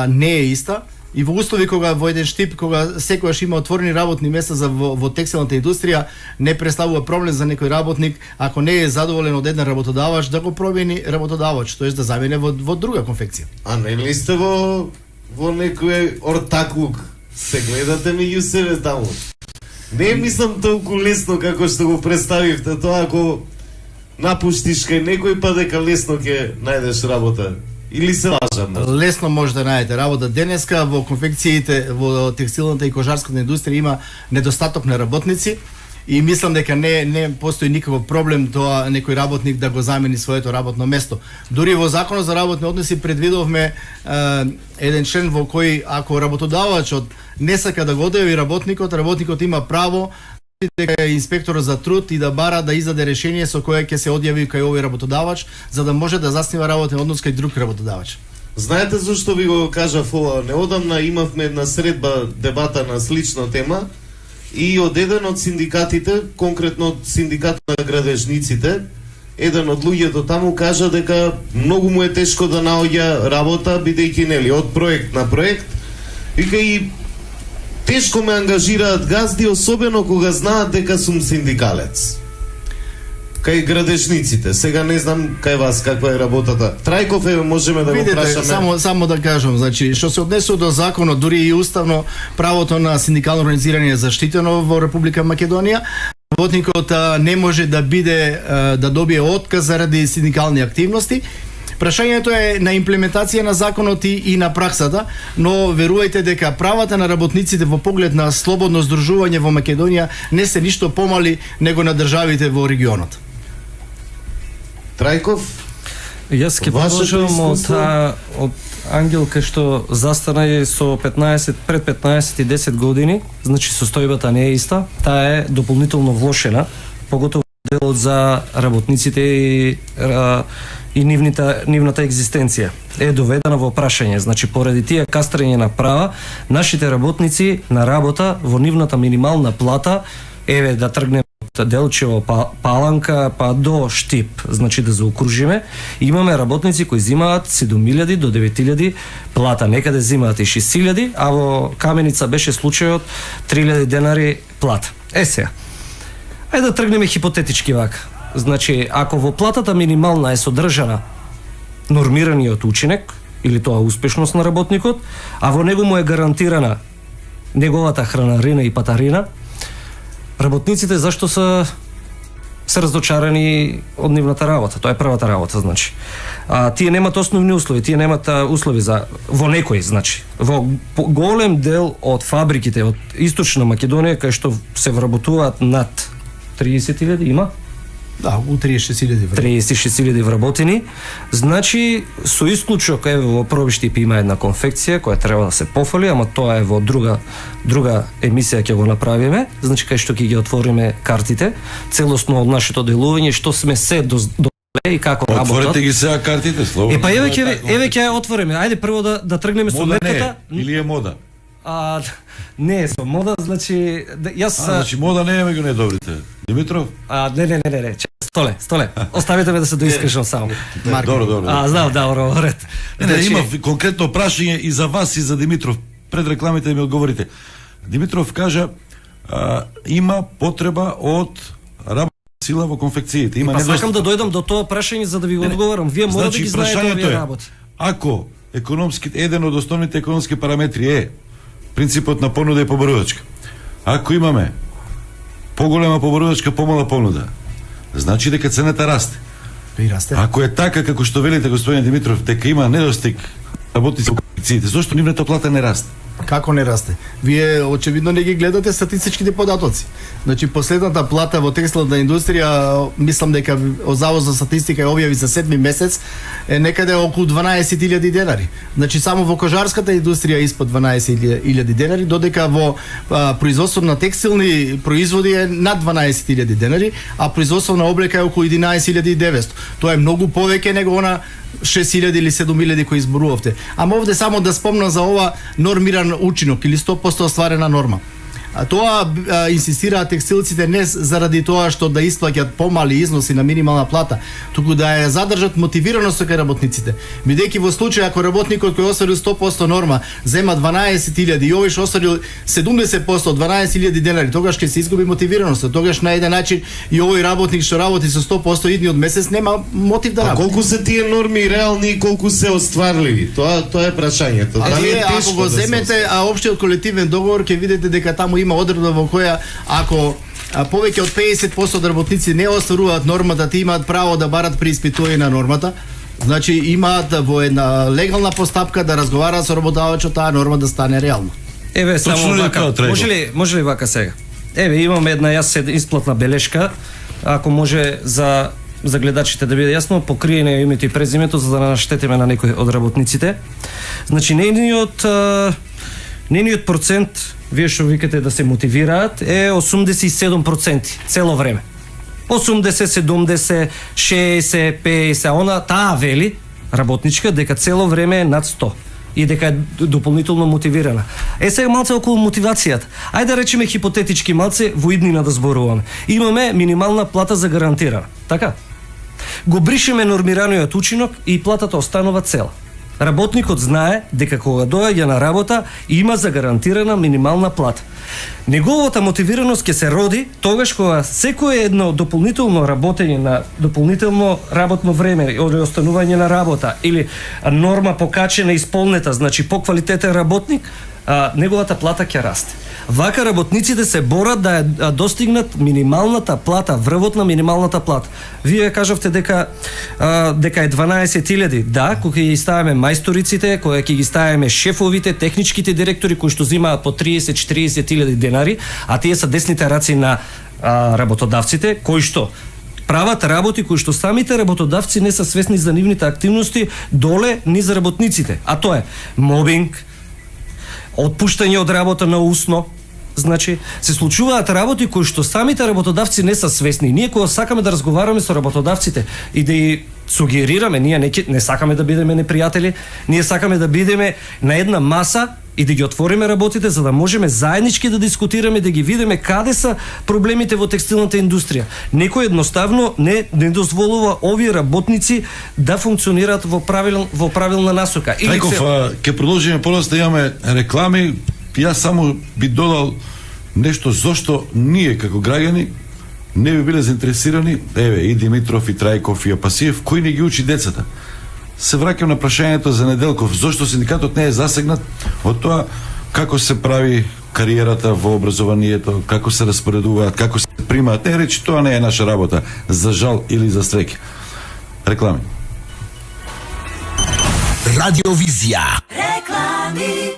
не е иста. И во услови кога во еден Штип, кога секогаш има отворени работни места во текстилната индустрија, не представува проблем за некој работник, ако не е задоволен од еден работодавач, да го промени работодавач, тоест да замине во друга конфекција. А не ли сте во некој ортаклук? Се гледате меѓу себе таму. Не мислам толку лесно како што го представивте тоа, ако напуштиш кај некој па дека лесно ќе најдеш работа. Или се лажам? Лесно може да најдете работа. Денеска во конфекциите, во текстилната и кожарската индустрија има недостаток на работници и мислам дека не постои никаков проблем тоа некој работник да го замени своето работно место. Дури во Законот за работни односи предвидовме еден член во кој ако работодавачот не сака да го одјави работникот има право дека е инспекторот за труд и да бара да издаде решение со кое ќе се одјави кај овој работодавач за да може да заснива работен однос кај друг работодавач. Знаете зашто ви го кажав ова? Неодамна имавме една средба дебата на слична тема и од еден од синдикатите, конкретно од синдикатот на градежниците, еден од луѓето таму кажа дека многу му е тешко да наоѓа работа, бидејќи нели од проект на проект. Вика и тешко ме ангажираат газди, особено кога знаат дека сум синдикалец. Кај градежниците. Сега не знам кај вас каква е работата. Трајков можеме да го прашаме. Само да кажам, значи што се однесува до законот, дури и уставно правото на синдикално организирање е заштитено во Република Македонија. Работникот не може да биде да добие отказ заради синдикални активности. Прашањето е на имплементација на законот и на праксата, но верувајте дека правата на работниците во поглед на слободно здружување во Македонија не се ништо помали него на државите во регионот. Трајков? Јас ќе продолжам од Ангел кај што застана е со пред 15 и 10 години, значи состојбата не е иста, таа е дополнително влошена, поготово делот за работниците и нивната екзистенција е доведена во прашање. Значи, поради тие кастрање на права, нашите работници на работа во нивната минимална плата, еве да тргнеме од Делчево Паланка па до Штип, значи да заокружиме, имаме работници кои зимаат 7.000 до 9.000 плата, некаде зимаат и 6.000, а во Каменица беше случајот 3.000 денари плата. Сега, ајде да тргнеме хипотетички вака. Значи, ако во платата минимална е содржана нормираниот учинек, или тоа успешност на работникот, а во него му е гарантирана неговата хранарина и патарина, работниците зашто се разочарани од нивната работа? Тоа е првата работа, значи. Тие немат основни услови, тие немат услови во некои, значи. Во голем дел од фабриките од Источна Македонија, кај што се вработуваат над 30.000 има? Да, у 36.000 вработени. Значи, со исклучок, еве во Пробиштип има една конфекција која треба да се пофали, ама тоа е во друга емисија ќе го направиме, значи кај што ќе ги отвориме картите, целосно од нашето делување, што сме се до и како работат. Отворете ги сега картите, слободно. Па еве ќе ја отвориме. Ајде прво да тргнеме со метката. Или е мода? Не е со мода, значи јас значи мода не е меѓу најдобрите. Димитров? Не. Столе. Оставите ме да се доискажам само. Добро. Знам, добро, ред. Не, има конкретно прашање и за вас и за Димитров. Пред рекламите да ми одговорите. Димитров кажа има потреба од работна сила во конфекциите. Има недостаток. Сакам да дојдам до тоа прашање за да ви го одговорам. Вие мора да ги знаете овие работи. Ако еден од основните економски параметри е принципот на понуда и побарувачка. Ако имаме поголема побарувачка, помала понуда, значи дека цената расте. И расте. Ако е така како што велите господин Димитров, дека има недостиг работници во конфекциите, зошто нивната плата не расте? Како не расте? Вие очевидно не ги гледате статистичките податоци. Значи последната плата во текстилната индустрија, мислам дека Завод за статистика ја објави за 7 месец, е некаде околу 12.000 денари. Значи само во кожарската индустрија испод 12.000 денари, додека во производство на текстилни производи е над 12.000 денари, а производство на облека е околу 11.900. Тоа е многу повеќе него она 6.000 или 7.000 кои изборувавте. Ама овде само да спомнам за ова нормиран учинок или 100% остварена норма. Тоа инсистираат текстилците не заради тоа што да исплаќат помали износи на минимална плата, туку да ја задржат мотивираност кај работниците. Бидејќи во случај ако работникот кој остварил 100% норма зема 12.000 и овој што остварил 70% од 12.000 денари, тогаш ќе се изгуби мотивираноста. Тогаш на еден начин и овој работник што работи со 100% идниот месец нема мотив да работи. А колку се тие норми реални и колку се остварливи? Тоа е прашањето. Ако го земете општиот колективен договор, ќе видите дека таму има одредба во која ако повеќе од 50% од работници не остваруваат нормата, тие имаат право да барат преиспитување на нормата. Значи имаат во една легална постапка да разговараат со работодавачот таа норма да стане реално. Еве само вака. Може ли вака сега? Еве, имаме една исплатна белешка, ако може за гледачите да биде јасно, покриене името и презимето за да не наштетиме на некој од работниците. Значи, нейниот процент, вие што викате да се мотивираат, е 87% цело време. 80, 70, 60, 50, она таа вели работничка дека цело време е над 100 и дека е дополнително мотивирана. Сега малце околу мотивацијата. Ајде да речеме хипотетички малце во иднина да зборуваме. Имаме минимална плата за гарантирана, така? Го бришеме нормираниот учинок и платата останува цела. Работникот знае дека кога доаѓа на работа има загарантирана минимална плата. Неговата мотивираност ќе се роди тогаш кога секое едно дополнително работење на дополнително работно време или останување на работа или норма покачена и исполнета, значи поквалитетен работник, неговата плата ќе расте. Вака работниците се борат да достигнат минималната плата, врвот на минималната плата. Вие кажавте дека е 12.000. Да, кога ќе ги ставиме мајсториците, кога ќе ги ставиме шефовите, техничките директори кои што земаат по 30-40.000 денари, а тие се десните раци на работодавците, кои што прават работи кои што самите работодавци не се свесни за нивните активности доле низ работниците. А тоа е мобинг, отпуштање од работа на усно. Значи, се случуваат работи кои што самите работодавци не се свесни. Ние кога сакаме да разговараме со работодавците и да ги сугерираме, ние не сакаме да бидеме непријатели, ние сакаме да бидеме на една маса и да ги отвориме работите за да можеме заеднички да дискутираме, да ги видиме каде се проблемите во текстилната индустрија. Некој едноставно не дозволува овие работници да функционираат во правилна насока. Трајков, ќе продолжиме полас да имаме реклами. Јас само би додал нешто зошто ние како граѓани не би биле заинтересирани, еве и Димитров и Трајков и Апасиев, кој не ги учи децата. Се враќам на прашањето за Неделков, зошто синдикатот не е засегнат од тоа како се прави кариерата во образованието, како се распоредуваат, како се примаат. Не речи, тоа не е наша работа, за жал или за среќа. Реклами. Радиовизија. Реклами.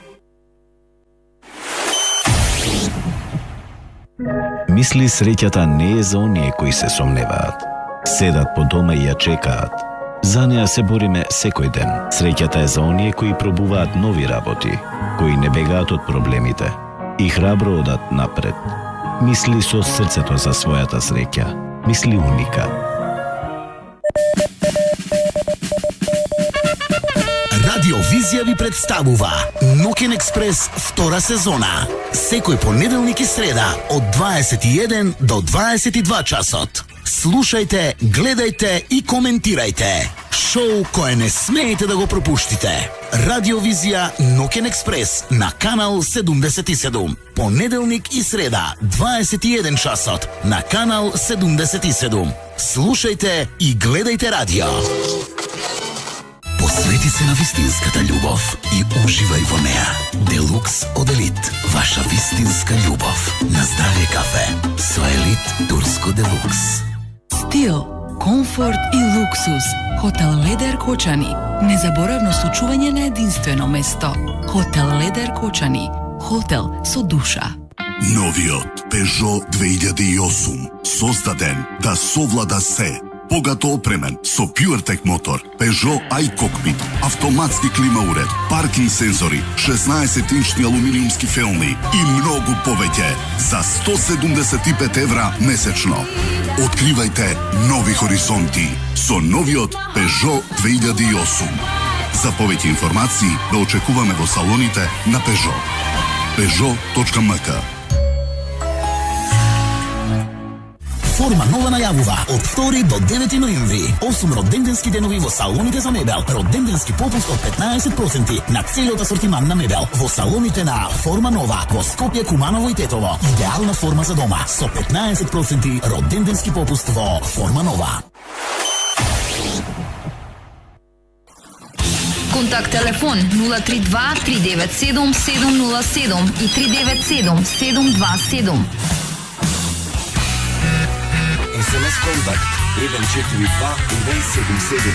Мисли среќата не е за оние кои се сомневаат. Седат по дома и ја чекаат. За неа се бориме секој ден. Среќата е за оние кои пробуваат нови работи, кои не бегаат од проблемите и храбро одат напред. Мисли со срцето за својата среќа. Мисли Уника. Радиовизија ви представува Ноќен експрес втора сезона. Секој понеделник и среда од 21 до 22 часот. Слушајте, гледајте и коментирајте. Шоу кое не смеете да го пропуштите. Радиовизија Ноќен експрес на канал 77. Понеделник и среда 21 часот на канал 77. Слушајте и гледајте радио. Посвети се на вистинската љубов и уживај во неа. Делукс од Елит. Ваша вистинска љубов. На здравје кафе. Со Елит Турско Делукс. Стил, комфорт и луксус. Хотел Ледер Кочани. Незаборавно случување на единствено место. Хотел Ледер Кочани. Хотел со душа. Новиот Peugeot 2008. Создаден да совлада се. Богато опремен со PureTech мотор, Peugeot iCockpit, автоматски клима уред, паркинг сензори, 16-инчни алуминиумски фелни и многу повеќе за 175 евра месечно. Откривајте нови хоризонти со новиот Peugeot 2008. За повеќе информации да очекуваме во салоните на Peugeot. Peugeot.mk. Форма нова најавува од 2 до 9 ноември. 8 роденденски денови во салоните за мебел. Роденденски попуст од 15% на целиот асортиман на мебел во салоните на Форма нова во Скопје, Куманово и Тетово. Идеална форма за дома со 15% роденденски попуст во Форма нова. Контакт телефон 032 397 707 и 397 727. СМС контакт 142 177.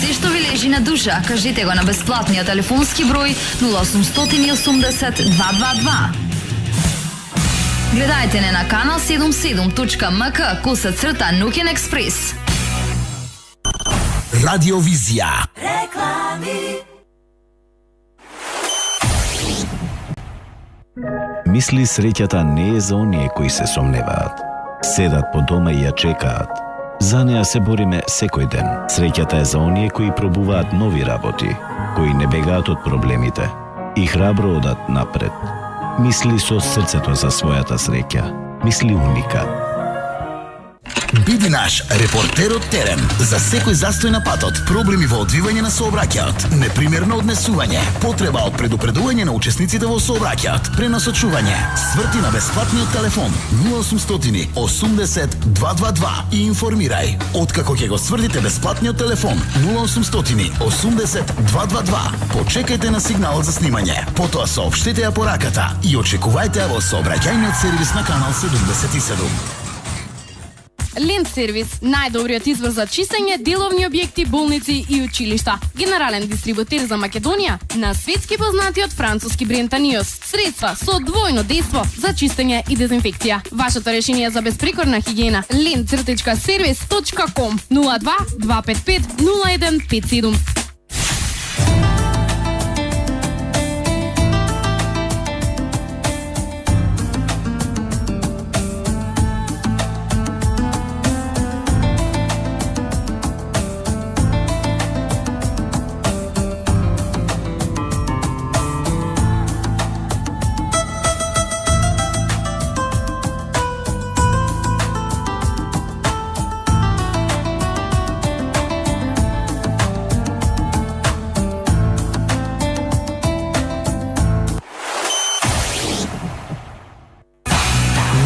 Се што ви лежи на душа, кажете го на бесплатниот телефонски број 0880 222. Гледајте не на канал 77.mk Nuken Express. Радиовизија. Реклами. Мисли среќата не е за оние кои се сомневаат. Седат по дома и ја чекаат. За неа се бориме секој ден. Среќата е за оние кои пробуваат нови работи, кои не бегаат од проблемите и храбро одат напред. Мисли со срцето за својата среќа. Мисли уника. Биди наш репортер од терен за секој застој на патот, проблеми во одвивање на сообраќајот, непримерно однесување, потреба од предупредување на учесниците во сообраќајот, пренасочување, сврти на бесплатниот телефон 0800 80 222 и информирај. Откако ќе го свртите бесплатниот телефон 0800 80 222, почекајте на сигналот за снимање, потоа соопштете ја пораката и очекувајте ја во сообраќајниот сервис на канал 77. Лент сервис, најдобриот извор за чистење, деловни објекти, болници и училишта. Генерален дистрибутер за Македонија на светски познатиот француски бренд Таниос. Средства со двојно дејство за чистење и дезинфекција. Вашето решение за безпрекорна хигиена. lent-service.com 02 255 0157.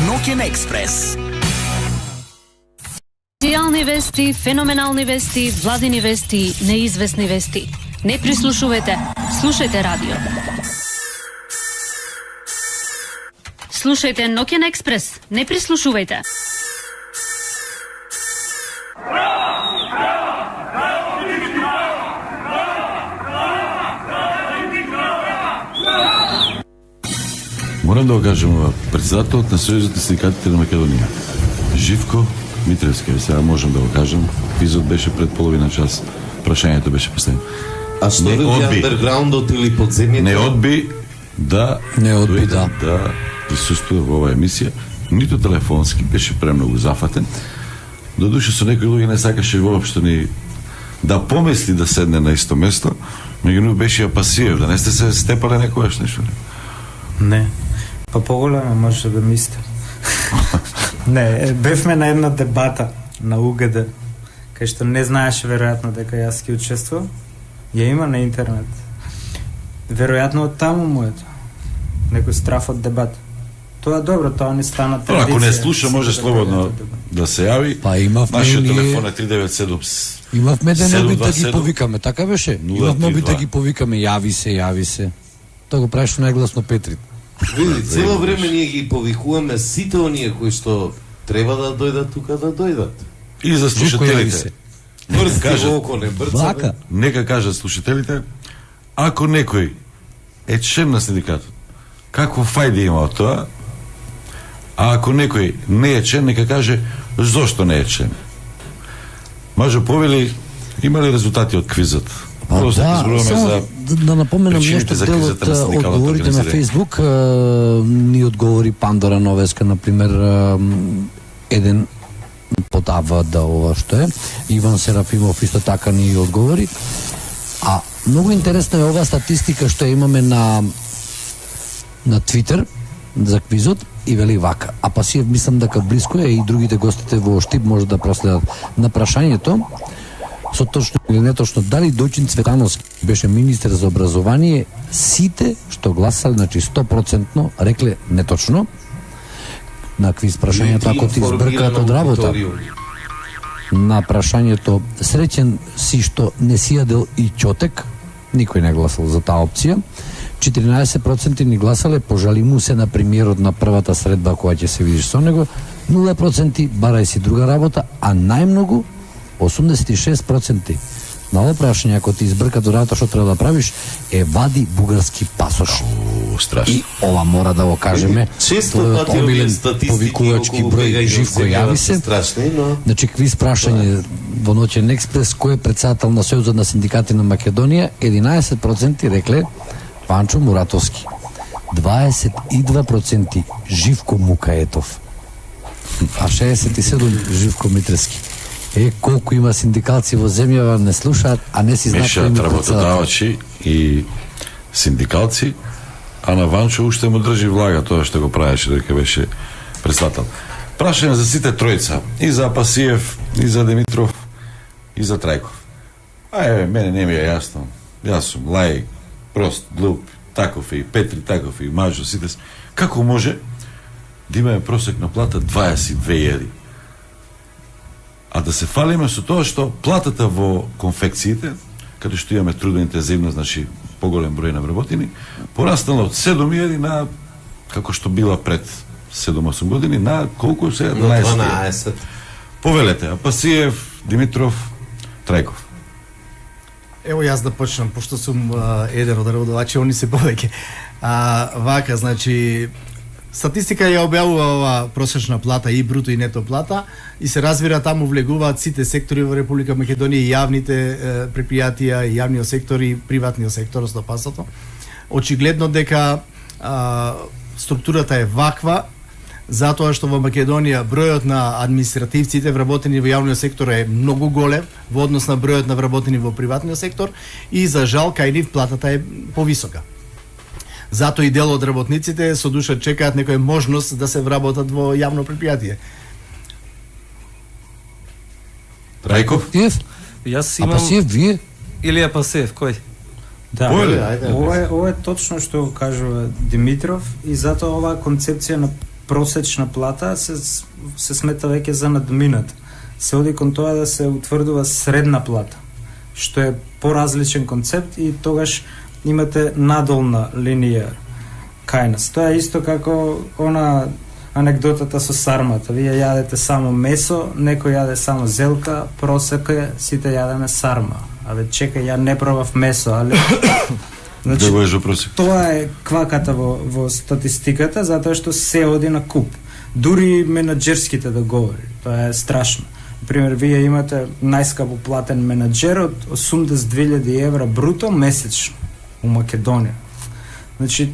Nuken Express. Идеални вести, феноменални вести, владини вести, неизвестни вести. Не прислушувате, слушајте радио. Слушајте Nuken Express, не прислушувајте. Морам да го кажем, председателот на Сојузот на синдикатите на Македонија, Живко Митревски, сега можем да го кажем, визот беше пред половина час, прашањето беше последно. А што ви андерграундот или подземјето? Не одби да присуствува во оваа емисија, ниту телефонски, беше премногу зафатен. Додуше со некои луѓе не сакаше воопшто ни да помисли да седне на исто место, меѓу беше пасиев, да не сте се степале некојаш нешто. Не. Па поголема може да мислите. Не, бевме на една дебата на УГД, кај што не знаеше веројатно дека јас ќе учествувам. Ја има на интернет. Веројатно од таму му ето. Некој страф од дебат. Тоа добро, тоа не стана традиција. Ако не слуша, може слободно да се јави. Па имавме нашиот телефон е 397. Имавме денеби да ги повикаме, така беше? Имавме оби да ги повикаме, јави се. Тоа го правиш најгласно Петрит. Види, цело време ние ги повикуваме сите оние кои што треба да дојдат тука да дојдат. И за слушателите. Брзки во око, не брцаме. Нека кажат слушателите, ако некој е член на синдикатот, какво фајде има од тоа? А ако некој не е член, нека каже зошто не е член. Може повели, има ли резултати од квизот? Да, само да напоменам нешто, дел од одговорите на Фейсбук ни одговори Пандора Новеска, например, еден подава да ова што е. Иван Серафимов исто така ни одговори. А многу интересна е ова статистика што имаме на Твитер за квизот и вели вака. А Пасиев мислам дека близко е и другите гостите во Штип може да проследат на прашањето. Со точно или неточно, дали Дојчин Цветановски беше министер за образование, сите што гласале, значи 100% рекле неточно. На квиз прашањето, ако ти избркаат од работа. На прашањето, среќен си што не си јадел и чотек, никој не гласал за таа опција. 14% ни гласале, пожали му се на премиерот на првата средба која ќе се видиш со него, 0% барај си друга работа, а најмногу 86% на ова прашање, ако ти избрка до работа што треба да правиш, е вади бугарски пасош. во страшно. И ова мора да го кажеме. Често тој пати овие статистики повикувачки околу број бегање од Живко земја јави се се. страшни, но Значи, квиз прашање во Ноќен експрес, кој е председател на Сојузот на синдикати на Македонија? 11% рекле Панчо Муратовски. 22% Живко Мукаетов. А 67% Живко Митрески. Колку има синдикалци во земјава не слушаат, а не си знаат кој Мешаат има председател. работодавачи и синдикалци, а на Ванчо уште му држи влага тоа што го правеше дека беше председател. Прашање за сите тројца, и за Пасиев, и за Димитров, и за Трајков. Мене не ми е јасно. Јас сум лаик, прост, глуп, таков и Петри таков и Мажо, сите. Како може да имаме просекна плата 22.000? А да се фалиме со тоа што платата во конфекциите, каде што имаме трудоинтензивно, значи поголем број на вработени, пораснала од 7.000 на, како што била пред 7-8 години, на колку се? 12. Повелете, а Пасиев, Димитров, Трајков. Ево јас да почнам, пошто сум еден од работодавачи, они се повеќе. Вака, значи, статистика ја објавува ова просечна плата и бруто и нето плата и се разбира таму влегуваат сите сектори во Република Македонија, и јавните предпријатија, и јавниот сектор и приватниот сектор, стопанството. Очигледно дека структурата е ваква, затоа што во Македонија бројот на административците вработени во јавниот сектор е многу голем во однос на бројот на вработени во приватниот сектор и за жал кај нив платата е повисока. Затоа и дел од работниците со душа чекаат некоја можност да се вработат во јавно предпријатие. Трајков? Јас имам... А Пасиев, вие? Или е Пасиев, кој? Да, ова е точно што го кажува Димитров и затоа оваа концепција на просечна плата се смета веќе за надминат. Се оди кон тоа да се утврдува средна плата, што е поразличен концепт и тогаш имате надолна линија кај нас. Тоа е исто како она анекдотата со сармата. Вие јадете само месо, некој јаде само зелка, просека, сите јадеме сарма. Абе, чекај, ја не пробав месо, али... Значи, тоа е кваката во статистиката, затоа што се оди на куп. Дури менаџерските да говори. Тоа е страшно. Например, вие имате најскапо платен менаџер од 82.000 евра бруто месечно у Македонија. Значи,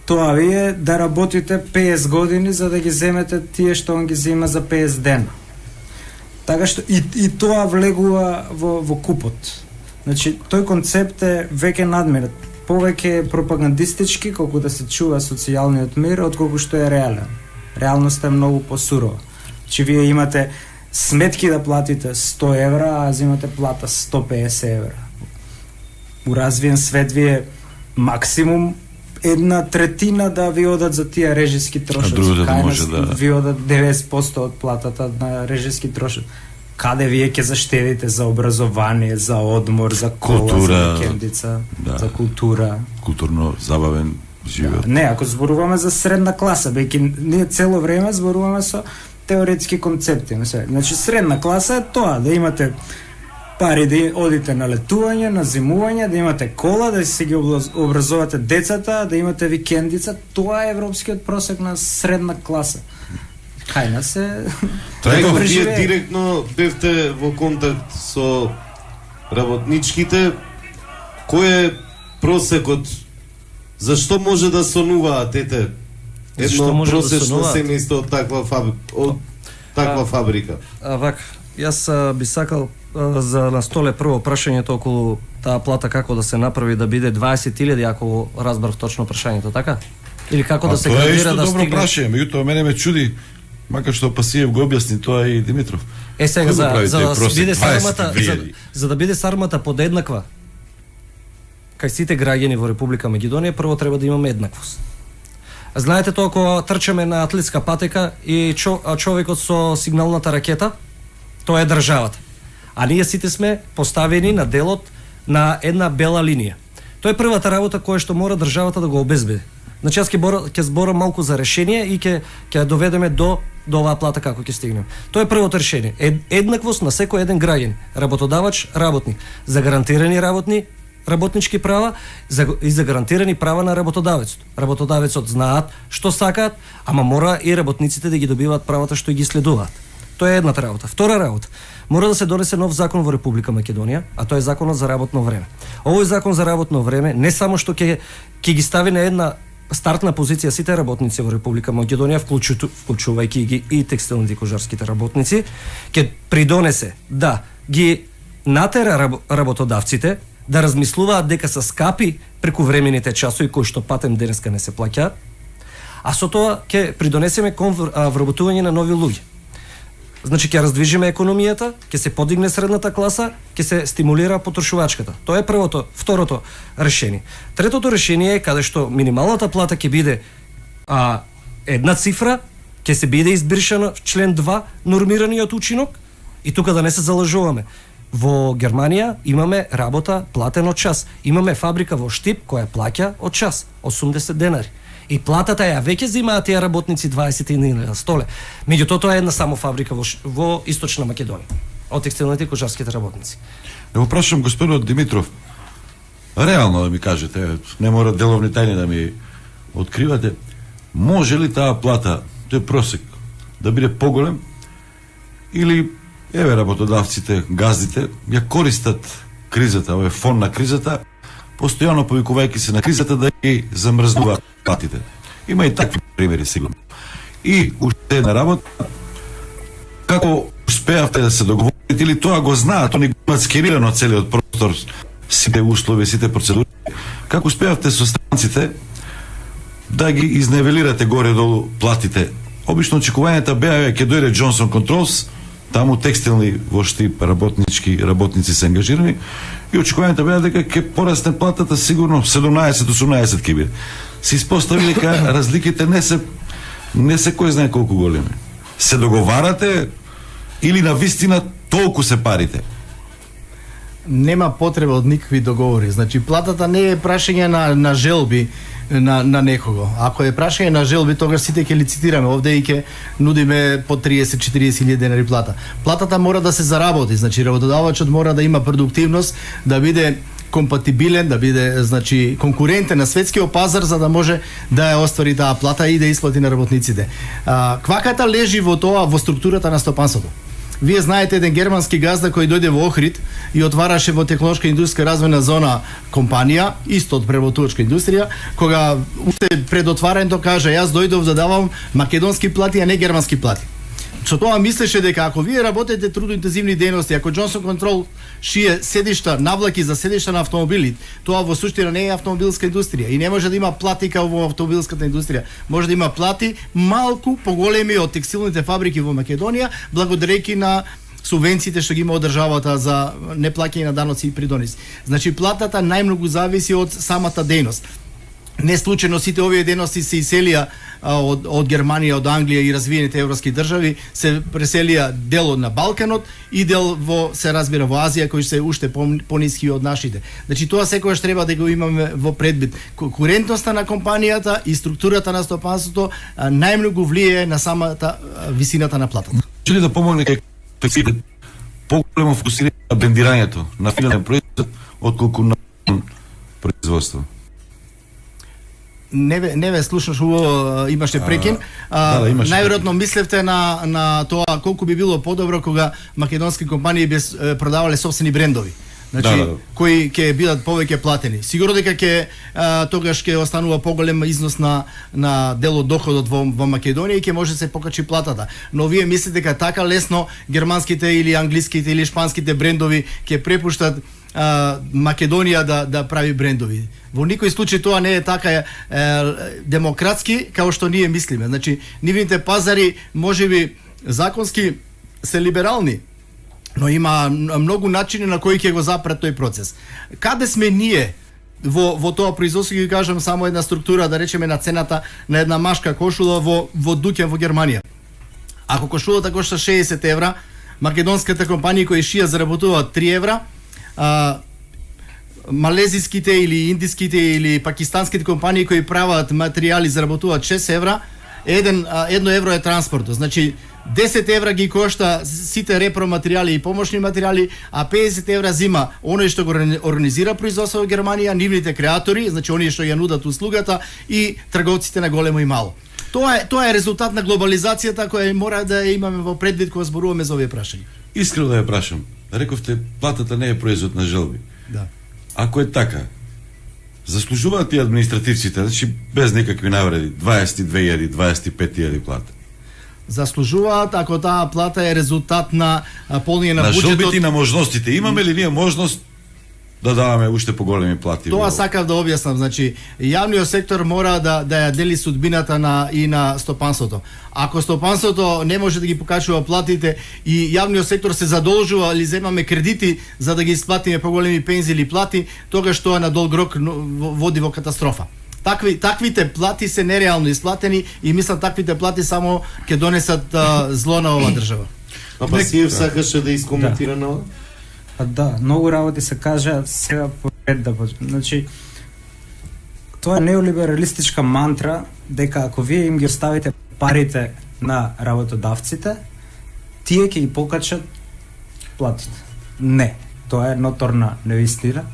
тоа вие да работите 50 години за да ги земете тие што он ги зема за 50 дена. Така што и тоа влегува во купот. Значи, тој концепт е веќе надминат. Повеќе е пропагандистички, колку да се чува социјалниот мир, отколку што е реален. Реалноста е многу посурова. Значи, вие имате сметки да платите 100 евра, а земате плата 150 евра. У развиен свет вие максимум 1/3 да ви одат за тие режиски трошоци. Кај нас ви одат 90% од платата на режиски трошоци. Каде вие ќе заштедите за образование, за одмор, за кола, култура, за викендица, за култура. Културно забавен живот. Не, ако зборуваме за средна класа, бејќи ние цело време зборуваме со теоретски концепти. Значи, средна класа е тоа, да имате пари да одите на летување, на зимување, да имате кола, да се ги образувате децата, да имате викендица, тоа е европскиот просек на средна класа. Кај нас е... Трајков, вие директно бевте во контакт со работничките. Кој е просекот? Зашто може да сонуваат едно просечно семејство од таква фабрика? Вак, јас би сакал за на столе прво прашањето околу таа плата како да се направи да биде 20.000, ако разбрав точно прашањето, така? Или како да се градира да стигне? Добро прашање, меѓутоа мене ме чуди, макар што Пасиев го објасни тоа и Димитров. Сега за да биде сармата, за да биде сармата подеднаква кај сите граѓани во Република Македонија, прво треба да имаме еднаквост. Знаете тоа кога трчаме на атлетска патека и човекот со сигналната ракета, тоа е државата. А ние сите сме поставени на делот на една бела линија. Тоа е првата работа која што мора државата да го обезбеди. Значи јас ќе зборам малку за решение и ќе доведеме до оваа плата како ќе стигнеме. Тоа е првото решение. Еднаквост на секој еден граѓанин, работодавач, работник, за гарантирани работнички права и за гарантирани права на работодавецот. Работодавецот знаат што сакаат, ама мора и работниците да ги добиваат правата што ги следуваат. Тоа е едната работа. Втора работа, мора да се донесе нов закон во Република Македонија, а тоа е законот за работно време. Овој закон за работно време не само што ќе ги стави на една стартна позиција сите работници во Република Македонија, вклучувајќи ги и текстилните и кожарските работници, ќе придонесе да ги натера работодавците да размислуваат дека се скапи прекувремените часови кои што патем денеска не се плаќаат, а со тоа ќе придонесеме вработување на нови луѓе. Значи ќе раздвижиме економијата, ќе се подигне средната класа, ќе се стимулира потрошувачката. Тоа е првото, второто решение. Третото решение е каде што минималната плата ќе биде една цифра, ќе се биде избришана в член 2 нормираниот учинок и тука да не се залажуваме. Во Германија имаме работа платен од час. Имаме фабрика во Штип која плаќа од час 80 денари. И платата ја веќе земаат тие работници 20 dinari на столе. Меѓутоа тоа е една само фабрика во Источна Македонија од текстилните и кожарските работници. Да го прашам господинот Димитров, реално да ми кажете, не мора деловни тајни да ми откривате, може ли таа плата, тој просек, да биде поголем или еве работодавците, газдите ја користат кризата, овој фон на кризата, постојано повикувајќи се на кризата да ги замрзнуваат платите. Има и такви примери сигурно. И уште една работа, како успеавте да се договорите или тоа го знаат, они го имаат скерирано целиот простор, сите услови, сите процедури, како успеавте со странците да ги изневелирате горе-долу платите? Обично очекувањата беа ќе дојде Johnson Controls, таму текстилни во Штип работници се ангажирани, и очекувањата беа дека ќе порасне платата сигурно 17-18 ќе биде. Се испостави дека разликите не се кој знае колку големи. Се договарате или на вистина толку се парите? Нема потреба од никакви договори. Значи платата не е прашање на желби на некого. Ако е прашање на желби, тогаш сите ќе лицитираме овде и ќе нудиме по 30-40 илјади денари плата. Платата мора да се заработи, значи работодавачот мора да има продуктивност, да биде компатибилен, да биде значи конкурентен на светскиот пазар за да може да ја оствари таа плата и да исплати на работниците. Кваката лежи во тоа, во структурата на стопанството. Вие знаете еден германски газда кој дојде во Охрид и отвараше во технолошка индустријска развојна зона компанија, исто од преработувачка индустрија, кога уште пред отварането кажа јас дојдов да давам македонски плати, а не германски плати. Со тоа мислеше дека ако вие работите трудоинтензивни дејности, ако Johnson Control шие седишта, навлаки за седишта на автомобили, тоа во суштина не е автомобилска индустрија и не може да има плати као во автомобилската индустрија. Може да има плати малку поголеми од текстилните фабрики во Македонија, благодарејќи на субвенциите што ги има од државата за неплаќање на даноци и придоници. Значи платата најмногу зависи од самата дејност. Не случајно сите овие дејности се иселија од Германија, од Англија и развиените европски држави, се преселија дел на Балканот и дел се разбира во Азија, кои се уште пониски од нашите. Значи тоа секогаш треба да го имаме во предвид. Конкурентноста на компанијата и структурата на стопанството најмногу влијае на самата висината на платата. Чели да помогне кај поголемо фокусирање на брендирањето, на финален производ, отколку на производство? Не ве слушнаш, имаше прекин. Најверојатно мислевте на тоа колку би било подобро кога македонски компании би продавале собствени брендови. Значи, кои ќе бидат повеќе платени. Сигурно дека тогаш ќе останува поголем износ на дел од доходот во Македонија и ќе може да се покачи платата. Но вие мислите дека така лесно германските или англиските или шпанските брендови ќе препуштат Македонија да прави брендови. Во никој случај тоа не е така демократски како што ние мислиме. Значи, нивните пазари можеби законски се либерални, но има многу начини на кои ќе го запрат тој процес. Каде сме ние во тоа производство, ќе кажам само една структура, да речеме на цената на една машка кошула во Дуќан во Германија. Ако кошулата кошта 60 евра, македонските компании кои шија заработуваат 3 евра, малезиските или индиските или пакистанските компании кои прават материјали заработуваат 6 евра, 1 евро е транспортот. Значи 10 евра ги кошта сите репроматеријали и помошни материјали, а 50 евра зима оној што го организира производство во Германија, нивните креатори, значи оние што ја нудат услугата и трговците на големо и мало. Тоа е резултат на глобализацијата која мора да ја имаме во предвид кога зборуваме за овие прашања. Искрено да ја прашам. Рековте платата не е производ на желби. Да. Ако е така, заслужуваат и административците, значи без никакви навреди, 22.000, 25.000 плата. Заслужуваат ако таа плата е резултат на полнење на буџетот. На желбите и на можностите. Имаме ли ние можност да даваме уште поголеми плати? Тоа сакав да објаснам, значи јавниот сектор мора да ја дели судбината и на стопанството. Ако стопанството не може да ги покачува платите и јавниот сектор се задолжува или земаме кредити за да ги исплатиме поголеми пензии или плати, тогаш тоа на долг рок води во катастрофа. Таквите плати се нереално исплатени и мислам таквите плати само ќе донесат зло на оваа држава. А Пасиев сакаше да искоментира на ова? Да, многу работи се кажа, сега поред да почнем. Значи, тоа е неолибералистичка мантра дека ако вие им ги оставите парите на работодавците, тие ќе ги покачат платите. Не, тоа е ноторна невистина.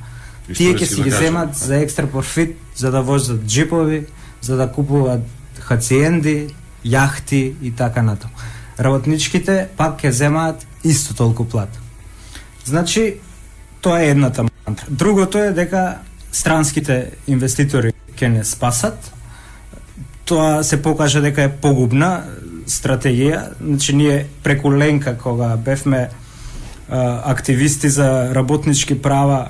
Тие ќе си ги земат за екстра профит, за да возат джипови, за да купуваат хациенди, јахти и така натаму. Работничките пак ќе земаат исто толку плата. Значи, тоа е едната мантра. Другото е дека странските инвеститори ќе не спасат. Тоа се покажа дека е погубна стратегија. Значи, ние преку Ленка, кога бевме активисти за работнички права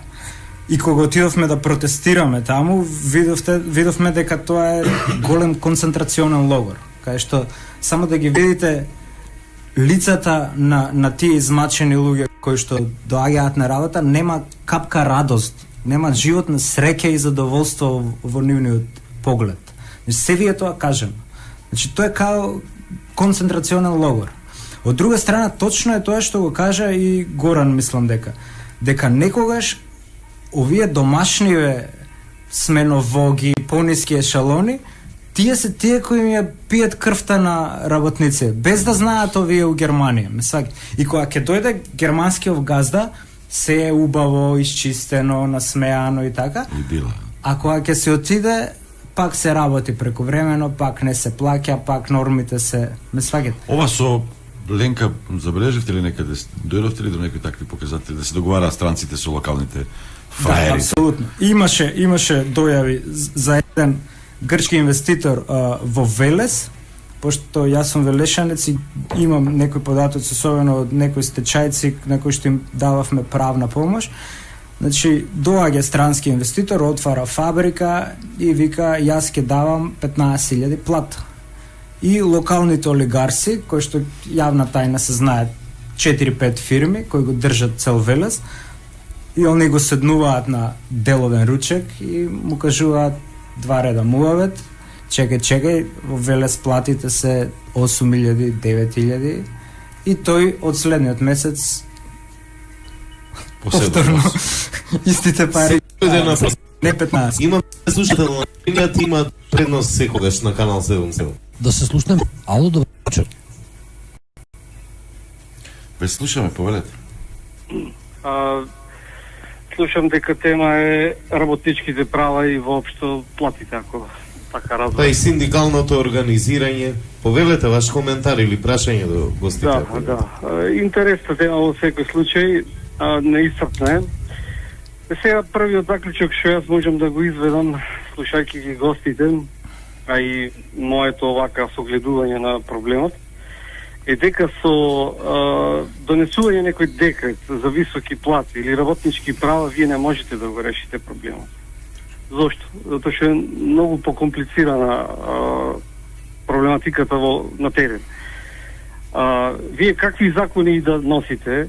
и кога отидовме да протестираме таму, видовме дека тоа е голем концентрационен логор. Кај што само да ги видите лицата на тие измачени луѓе кои што доаѓаат на работа, нема капка радост, нема живот на среќа и задоволство во нивниот поглед. Се вие тоа кажем. Значи, тоа е као концентрационен логор. Од друга страна, точно е тоа што го кажа и Горан, мислам дека некогаш овие домашниве сменовоги, пониски ешалони, тие се тие кои ми ја пијат крвта на работници, без да знаат овие у Германија. И кога ќе дојде германскиот газда, се е убаво, исчистено, насмеано и така. А кога ќе се отиде, пак се работи прековремено, пак не се плаќа, пак нормите се... Ова со Ленка, забележивте ли некаде, дојдовте ли до некои такви показатели, да се договараат странците со локалните фраери? Да, апсолутно. Имаше дојави за еден грчки инвеститор во Велес, пошто јас сум велешанец и имам некои податоци, особено од некои стечајци на кои што им дававме правна помош. Значи, доаѓа странски инвеститор, отвара фабрика и вика, јас ќе давам 15.000 плата. И локалните олигарси, кои што јавна тајна се знаат, 4-5 фирми кои го држат цел Велес, и они го седнуваат на деловен ручек и му кажуваат 2 реда муавет, чекај, во Велес платите се 8.000, 9.000 и тој од следниот месец повторно истите пари. Не 15. Има слушател на линијата, има предност секогаш на канал 77. Да се слушнем. Ало, добро вечер. Ве слушаме, повелете. Слушам дека тема е работничките права и воопшто платите, ако така разбирам. Па и синдикалното организирање. Повелете ваш коментар или прашање до гостите. Да. Интересна тема во секој случај, неисцрпна е. Сега првиот заклучок што јас можам да го изведам, слушајќи ги гостите, а и моето овака согледување на проблемот, е дека со донесување некој декрет за високи плати или работнички права, вие не можете да го решите проблемот. Зошто? Затоа што е многу покомплицирана проблематиката на терен. Вие какви закони да носите,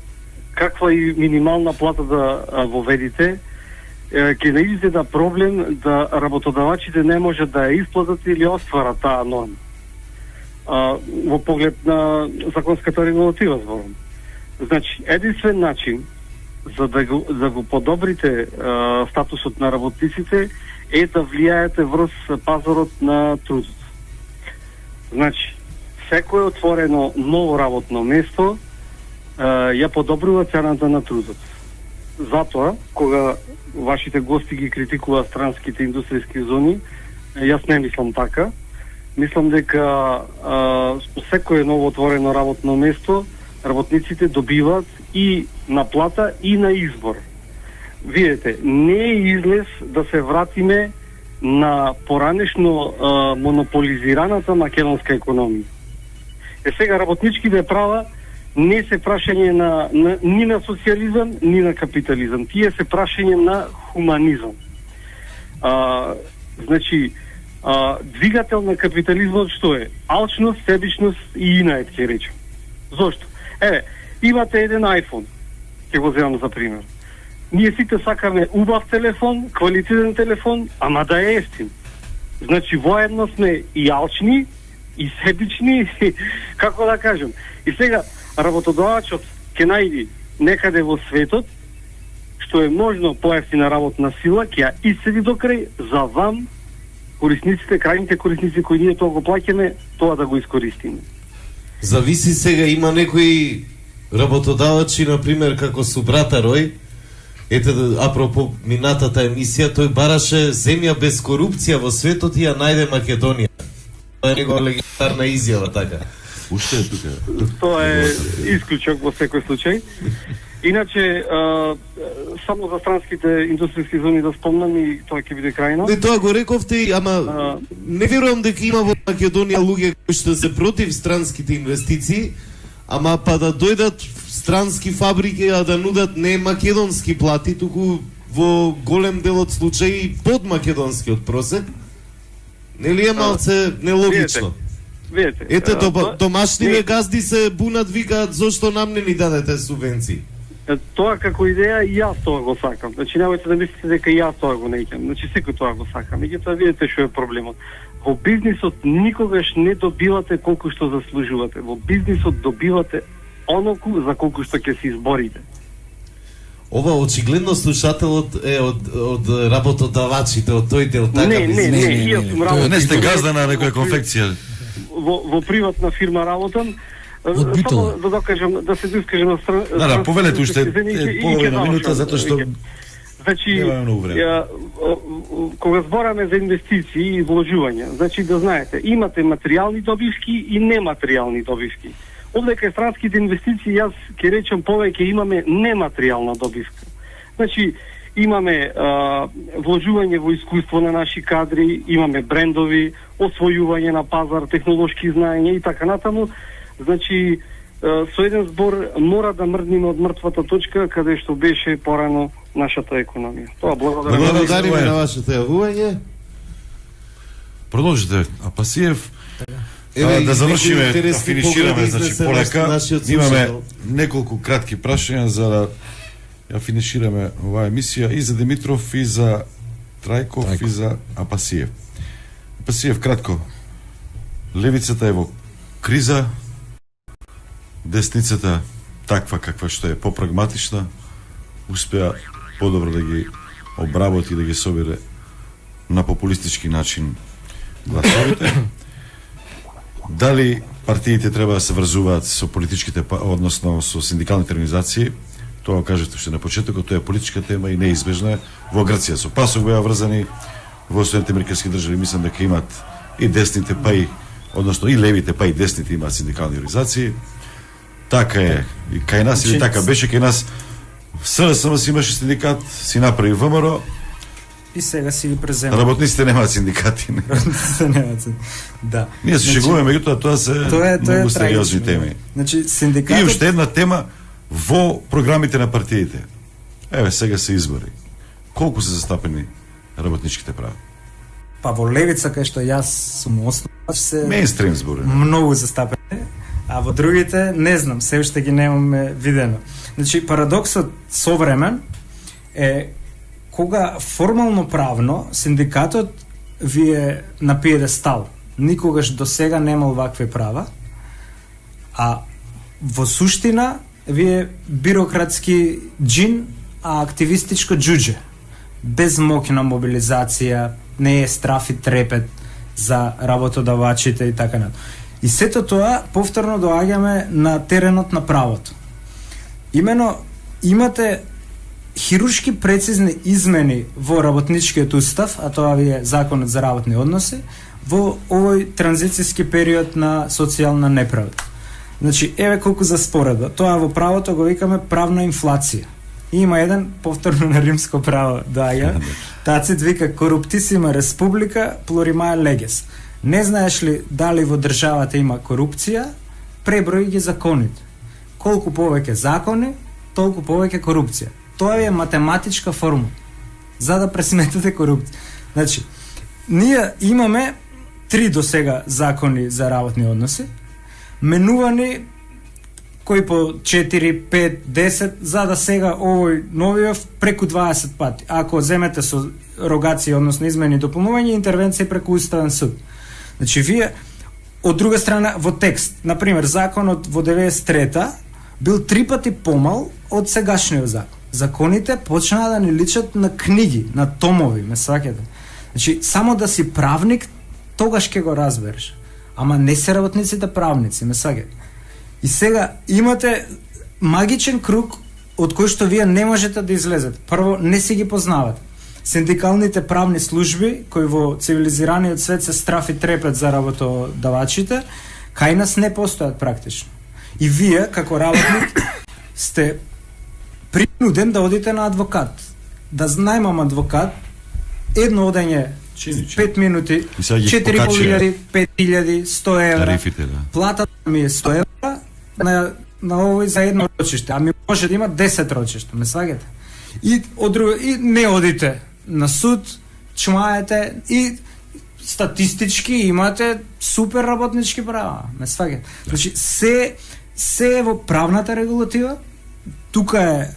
каква и минимална плата да воведите, ќе најде на проблем да работодавачите не можат да ја исплатат или остварат таа норма. Во поглед на законската регулатива зборам. Значи, единствен начин за да го подобрите статусот на работниците е да влијаете врз пазарот на трудот. Значи, секое отворено ново работно место ја подобрува цената на трудот. Затоа, кога вашите гости ги критикуваат странските индустријски зони, јас не мислам така. Мислам дека со секое ново отворено работно место работниците добиваат и на плата и на избор. Видете, не е излез да се вратиме на поранешно монополизираната македонска економија. Сега работничките права не се прашање ни на социализам, ни на капитализам. Тие се прашање на хуманизам. Значи, двигател на капитализмот што е? Алчност, себичност и инаед, ќе речем. Зошто? Имате еден iPhone, ќе го земам за пример. Ние сите сакаме убав телефон, квалитетен телефон, ама да е ефтин. Значи, воедно сме и алчни, и себични, како да кажем. И сега, работодавачот ќе најди некаде во светот, што е можно поевтина работна сила, ќе ја исцеди до крај за вам, корисниците, крајните корисници кои ние тоа го плаќаме, тоа да го искористиме. Зависи сега, има некои работодавачи, например, како со брата Рој, апропо минатата емисија, тој бараше земја без корупција во светот и ја најде Македонија. Тоа е негова легендарна изјава, така. Уште е тука. Тоа е исклучок во секој случај. Иначе, само за странските индустријски зони да спомнам и тоа ќе биде крајно. Не, тоа го рековте, ама не верувам дека има во Македонија луѓе кои што се против странските инвестиции, ама па да дојдат странски фабрики а да нудат не македонски плати, туку во голем дел од случаи под македонскиот просек. Нели е малце нелогично? Видете. Ете, домашниве газди се бунат, викаат зошто нам не ни дадете субвенции. Тоа како идеја и јас тоа го сакам. Значи немојте да мислите дека јас тоа го неќам. Значи секој тоа го сака. Меѓутоа видите што е проблемот. Во бизнисот никогаш не добивате колку што заслужувате. Во бизнисот добивате оноку за колку што ќе се изборите. Ова очигледно слушателот е од работодавачите, од тој дел, така не, јас сум работник. Не сте газда на некоја конфекција. Во приватна фирма работам. Само да докажам, да се доискажам на страна. Да, повелете уште половина минута, затоа што значи, кога збораме за инвестиции и вложувања, значи да знаете, имате материјални добивки и нематеријални добивки. Овдека странските инвестиции, јас ќе речем повеќе имаме нематеријална добивка. Значи, имаме вложување во искуство на наши кадри, имаме брендови, освојување на пазар, технолошки знаења и така натаму. Значи, со еден збор мора да мрдниме од мртвата точка каде што беше порано нашата економија. Тоа благодариме на вашето јавување. Продолжите, Апасиев. Да завршиме, да финишираме, значи полека. Имаме неколку кратки прашања за да ја финишираме оваа емисија и за Димитров, и за Трајков, и за Апасиев. Апасиев, кратко. Левицата е во криза, десницата таква каква што е попрагматична, успеа подобро да ги обработи, да ги собере на популистички начин гласовите. Дали партиите треба да се врзуваат со политичките, односно со синдикалните организации, тоа кажете уште на почетокот, тоа е политичка тема и неизбежна. Во Грција со ПАСОК беа врзани, во Соединетите американски држави мислам дека имат и десните, па и, односно и левите, па и десните имаат синдикални организации. Така е и кај нас, или така беше кај нас. СРСМ си имаше синдикат, си направи ВМРО. И сега си ги преземат. Работниците немаат синдикати. Работниците немаат синдикати. Да. Ние се шегуваме, меѓутоа тоа се многу сериозни теми. Значи синдикатот... И уште една тема во програмите на партиите. Еве сега се избори. Колку се застапени работничките права? Па во левица кај што јас сум основач се мејнстрим збори. Многу застапени, а во другите не знам, се уште ги немаме видено. Значи парадоксот современ е кога формално правно синдикатот ви е на пиедестал. Никогаш до сега немал вакви права, а во суштина ви е бирократски джин, а активистичко џуџе. Без моќна мобилизација, не е страф и трепет за работодавачите и така натаму. И сето тоа повторно доаѓаме на теренот на правото. Имено имате хируршки прецизни измени во работничкиот устав, а тоа ви е Законот за работни односи, во овој транзицијски период на социјална неправда. Значи, еве колку за споредба. Тоа во правото го викаме правна инфлација. И има еден, повторно на римско право доаѓа, тацит вика corruptissima republica plurimae leges. Не знаеш ли дали во државата има корупција, преброи ги законите. Колку повеќе закони, толку повеќе корупција. Тоа е математичка формула за да пресметате корупција. Значи, ние имаме 3 до сега закони за работни односи, менувани кои по 4, 5, 10, за да сега овој новиот преку 20 пати. Ако земете со рогација, односно измени и дополнување, интервенција преку Уставен суд. Значи, вие, од друга страна, во текст, например, законот во 93-та бил 3 пати помал од сегашниот закон. Законите почнаа да ни личат на книги, на томови, ме сваќате. Значи, само да си правник, тогаш ќе го разбереш. Ама не се работниците правници, ме сваќате. И сега имате магичен круг од кој што вие не можете да излезете. Прво, не си ги познавате. Синдикалните правни служби, кои во цивилизираниот свет се страф и трепет за работодавачите, кај нас не постојат практично. И вие, како работник, сте принуден да одите на адвокат. Да најмам адвокат, едно одење 5 минути, 4.500, 5.000, 100 евра. Тарифите, да. Платата ми е 100 евра на овој за едно рочиште, ами може да има 10 рочишта, ме сваѓате. И не одите на суд, чмаете и статистички имате супер работнички права, ме сваѓате. Значи, се е во правната регулатива, тука е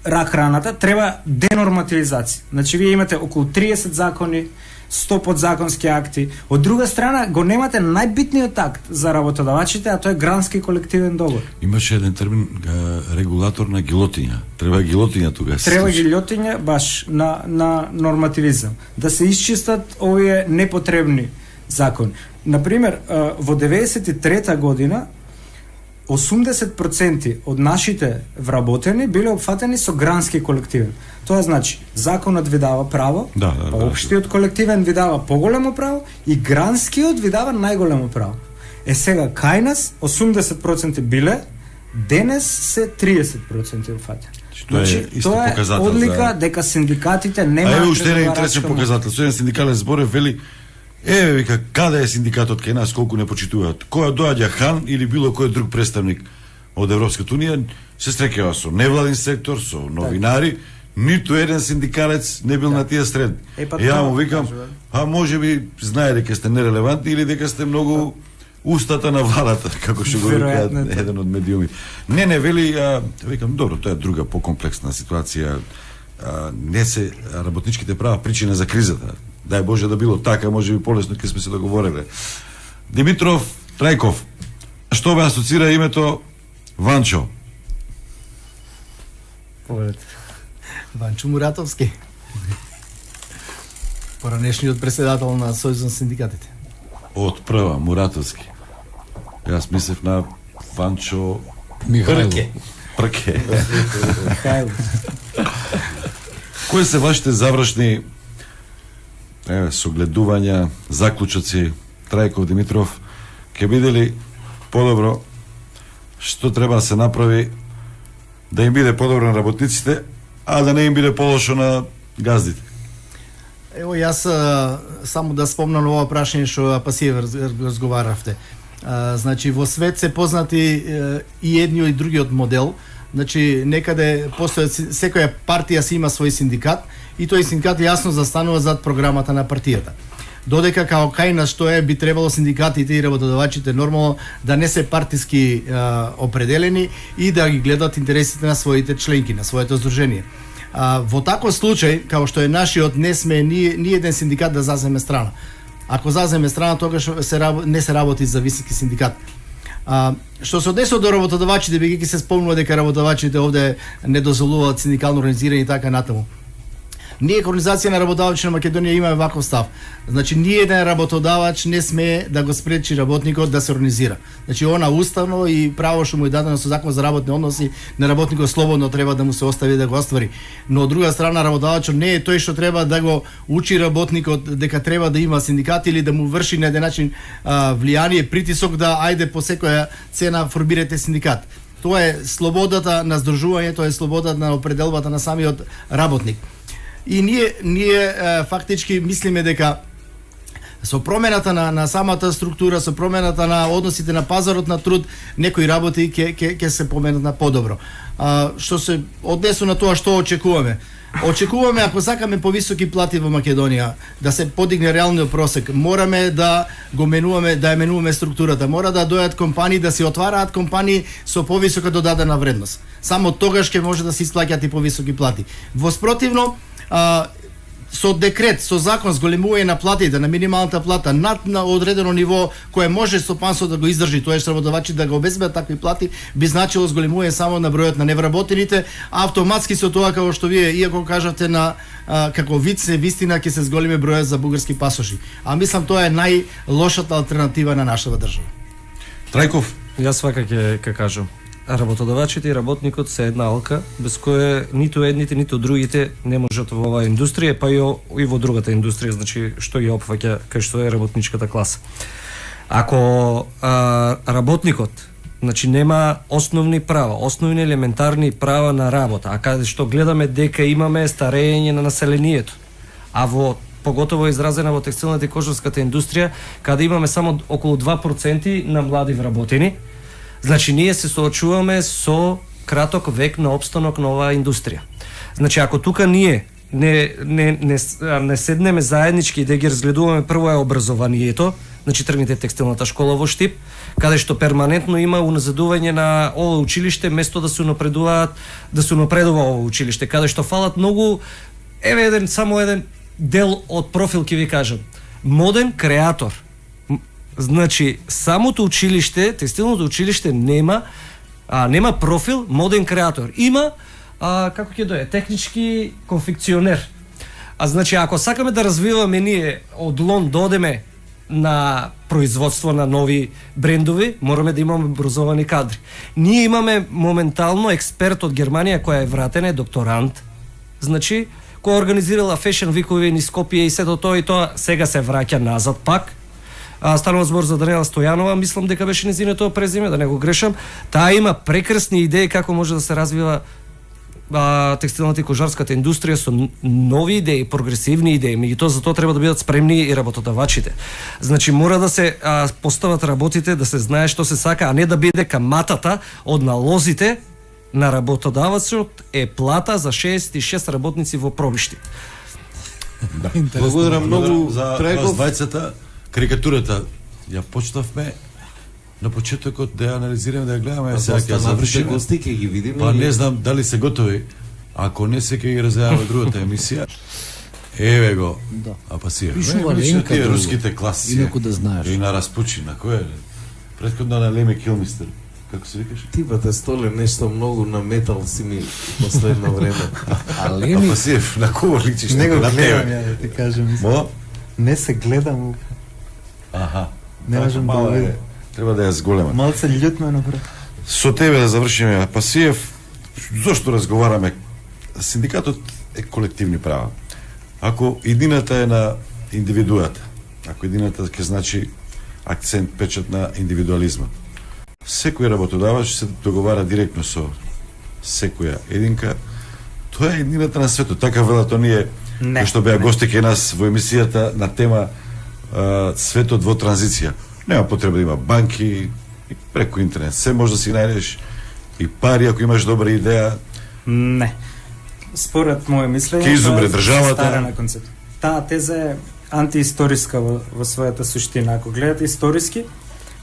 рак раната, треба денормативизација. Значи, вие имате околу 30 закони, 100 подзаконски акти. Од друга страна, го немате најбитниот акт за работодавачите, а тоа е грански колективен договор. Имаше еден термин регулаторна гилотиња. Треба гилотиња тука. Треба гилотиња баш на нормативизам. Да се исчистат овие непотребни закони. Например, во 93-та година 80% од нашите вработени биле опфатени со грански колективен. Тоа значи, законот ви дава право, општиот колективен ви дава поголемо право и гранскиот ви дава најголемо право. Е сега, кај нас 80% биле, денес се 30% опфатени. Значи, тоа е одлика дека синдикатите немаат... Ајде уште еден интересен показател. Со еден синдикален зборев вели, вика, каде е синдикатот кај нас, колку не почитуваат. Која доаѓа Хан или било кој друг представник од Европската унија, се стрекева со невладин сектор, со новинари, ниту еден синдикалец не бил на тие сред. Ја му викам, може би знае дека сте нерелевантни или дека сте многу устата на владата, како што го викаат еден од медиумите. Не, вели, викам, добро, тоа е друга покомплексна ситуација. Не се работничките права причина за кризата. Дај Боже да било така, може би полесно ќе сме се договориле. Димитров Трајков, што ве асоцира името Ванчо? Ванчо Муратовски. Поранешниот председател на Сојузот на синдикатите. Од прва, Муратовски. Јас мислев на Ванчо Михајло. Прке. Михајло. Кои се вашите завршни согледувања, заклучоци, Трајков, Димитров, ќе биде ли подобро што треба да се направи да им биде подобро на работниците, а да не им биде полошо на газдите? Ево, јас само да спомнам ова прашање што пасиве разговаравте. Значи, во свет се познати и едниот и другиот модел. Значи, некаде постојат, секоја партија си има свој синдикат и тој синдикат јасно застанува зад програмата на партијата. Додека као кај нас што би требало синдикатите и работодавачите нормално да не се партиски определени и да ги гледат интересите на своите членки, на своето здружение. Во таков случај, као што е нашиот, не сме ни еден синдикат да заземе страна. Ако заземе страна, тогаш не се работи за високи синдикат. Што се однесува до работодавачите, бидејќи се спомнува дека работодавачите овде не дозволуваат синдикално организирање и така натаму. Ние организација на работодавачи на Македонија имаме ваков став. Значи ниеден работодавач не смее да го спречи работникот да се организира. Значи она уставно и право што му е дадено со закон за работни односи на работникот слободно треба да му се остави да го оствари. Но од друга страна работодавачот не е тој што треба да го учи работникот дека треба да има синдикат или да му врши на еден начин влијание, притисок да ајде по секоја цена формирате синдикат. Тоа е слободата на здружување, тоа е слободата на определбата на самиот работник. И ние фактички мислиме дека со промената на самата структура, со промената на односите на пазарот на труд, некои работи ќе се поменат на подобро. Што се однесува на тоа што очекуваме? Очекуваме, ако сакаме повисоки плати во Македонија, да се подигне реалниот просек, мораме да го менуваме, да ја менуваме структурата. Мора да дојдат компании, да се отвараат компании со повисока додадена вредност. Само тогаш ќе може да се исплаќаат и повисоки плати. Во спротивно, со декрет, со закон зголемување на платите, на минималната плата над на одредено ниво кое може стопанството да го издржи, тоа е работодавачи да го обезбедат такви плати, би значило зголемување само на бројот на невработените, а автоматски со тоа како што вие иако кажате на како вид се вистина ќе се зголеми бројот за бугарски пасоши. А мислам тоа е најлошата алтернатива на нашата држава. Трајков, јас свака ќе кажам. Работодавачите и работникот се една алка, без која ниту едните, ниту другите не можат во оваа индустрија, па и во другата индустрија, значи што ја опфаќа кај што е работничката класа. Ако работникот, значи нема основни права, основни елементарни права на работа, а каде што гледаме дека имаме старење на населението, а во поготово изразена во текстилната и кожарската индустрија, каде имаме само околу 2% на млади вработени, значи ние се соочуваме со краток век на опстанок на оваа индустрија. Значи ако тука ние не седнеме заеднички и да ги разгледуваме, прво е образованието, значи тргните текстилната школа во Штип, каде што перманентно има уназадување на ова училиште место да се напредува ова училиште, каде што фалат многу, само еден дел од профил ќе ви кажам. Моден креатор. Значи, самото училиште, текстилното училиште нема профил моден креатор. Има, како ќе дое, технички конфекционер. Значи, ако сакаме да развиваме ние од лон да одеме на производство на нови брендови, мораме да имаме образовани кадри. Ние имаме моментално експерт од Германија која е вратена, докторант, значи, која организирала фешн викови низ Скопје и сето тоа и тоа, сега се враќа назад пак. Станува збор за Даниела Стојанова, мислам дека беше нејзиното презиме, да не го грешам. Таа има прекрасни идеи како може да се развива текстилната и кожарската индустрија со нови идеи, прогресивни идеи, меѓутоа за тоа треба да бидат спремни и работодавачите. Значи мора да се постават работите, да се знае што се сака, а не да биде каматата од налозите на работодавачот е плата за 66 работници во пробишти. Да. Благодарам многу за двајцата. Карикатурата ја почнавме на почетокот да ја анализираме, да ја гледаме, сега ќе завршиме. Гости ќе ги видиме. Па не знам дали се готови. Ако не се ќе ги разјаваме другата емисија. Еве го. Да. Апасија. Пишува Ленка тие руските класици. Инаку да знаеш. И на Распучи, на кој е? Претходно на Леме Килмистер. Како се викаш? Типата Столе нешто многу на метал си ми последно време. Апасиев, на кого личиш? Не го на гледам, тебе? ја да ти кажам. Мо? Не се гледам. Аха. Не можам да видам. Треба да ја зголема. Малце љут ме направи. Со тебе да завршиме, Апасиев, зошто разговараме? Синдикатот е колективни права. Ако едината е на индивидуата, ако едината ќе значи акцент, печат на индивидуализмот, секој работодавач се договара директно со секоја единка, тоа е едината на светот. Така велат оние што беа гости кај нас во емисијата на тема светот во транзиција. Нема потреба да има банки, преку интернет. Се може да си најдеш и пари ако имаш добра идеја. Не. Според моје мислење, ќе изумре државата. Старена концепт. Таа теза е антиисториска во својата суштина. Ако гледате историски,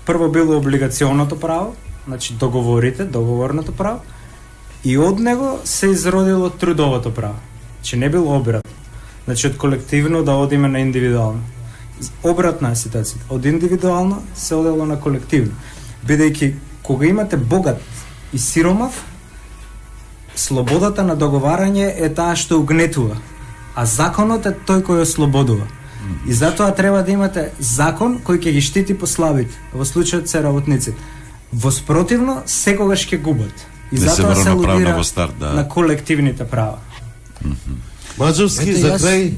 прво било облигационото право, значи договорното право, и од него се изродило трудовото право. Че не било обрат. Значи од колективно да одиме на индивидуално. Обратна е ситуација. Од индивидуално се одело на колективно. Бидејќи кога имате богат и сиромав, слободата на договарање е таа што угнетува. а законот е тој кој ослободува. И затоа треба да имате закон кој ќе ги штити послабите, во случајот се работници. Во спротивно, секогаш ќе губат. И затоа се алудира на колективните права. Маđarски за крај.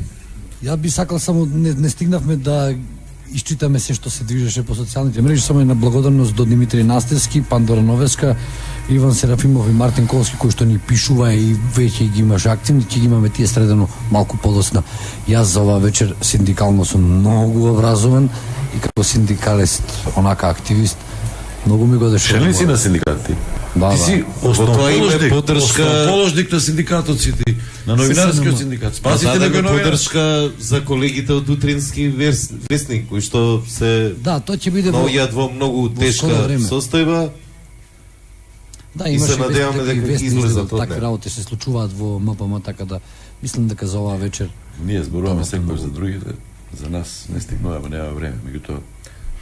Ја би сакал само не стигнавме да исчитаме се што се движеше по социјалните мрежи, само една благодарност до Димитри Настевски, Пандора Новеска, Иван Серафимов и Мартин Колски кои што ни пишува и веќе ги имаш активни, ќе ги имаме тие средено малку подосна. Јас за оваа вечер синдикално сум многу образован и како синдикалист, онака активист, многу ми го дешава. Член си на синдикати? Да, ти си основоположник на синдикатот ти, на новинарскиот синдикат. Спасите да го поддршка за колегите од утрински вестник, кои што се тоа ќе биде во многу тешка состојба. Да, имаше се надеваме дека излезат од такви работи се случуваат во МПМ, така да мислам дека за оваа вечер ние зборуваме секогаш за другите, за нас не стигнуваме, нема време, меѓутоа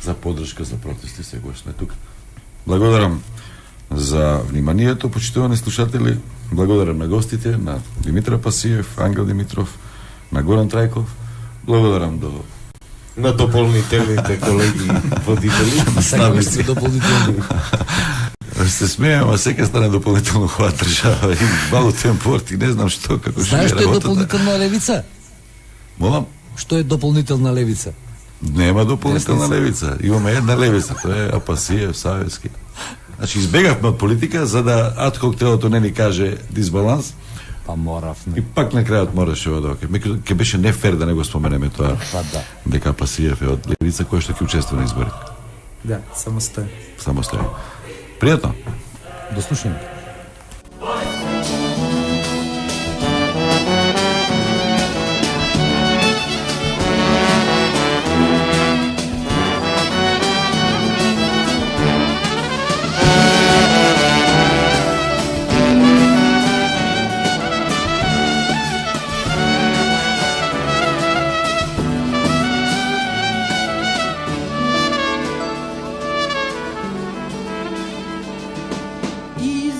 за поддршка, за протести секогаш сме тука. Благодарам за вниманието, почитувани слушатели. Благодарам на гостите, на Димитар Пасиев, Ангел Димитров, на Горан Трајков. Благодарам на дополнителните колеги водители. Наставници дополнителни. Се смеем, а сека стане дополнително хова држава и балу темпорт и не знам што, како што знаеш што е дополнителна левица? Молам? Што е дополнителна левица? Нема дополнителна левица. Имаме една левица, тоа е Апасиев, Савевски. Значи избегавме од политика за да адхок телото не ни каже дисбаланс. Па моравме. И пак на крајот мораше да ќе беше нефер да не го споменеме тоа. Дека Апасиев е од левица кој што ќе учествува на изборите. Да, самостојно. Самостојно. Пријатно. До слушање. Из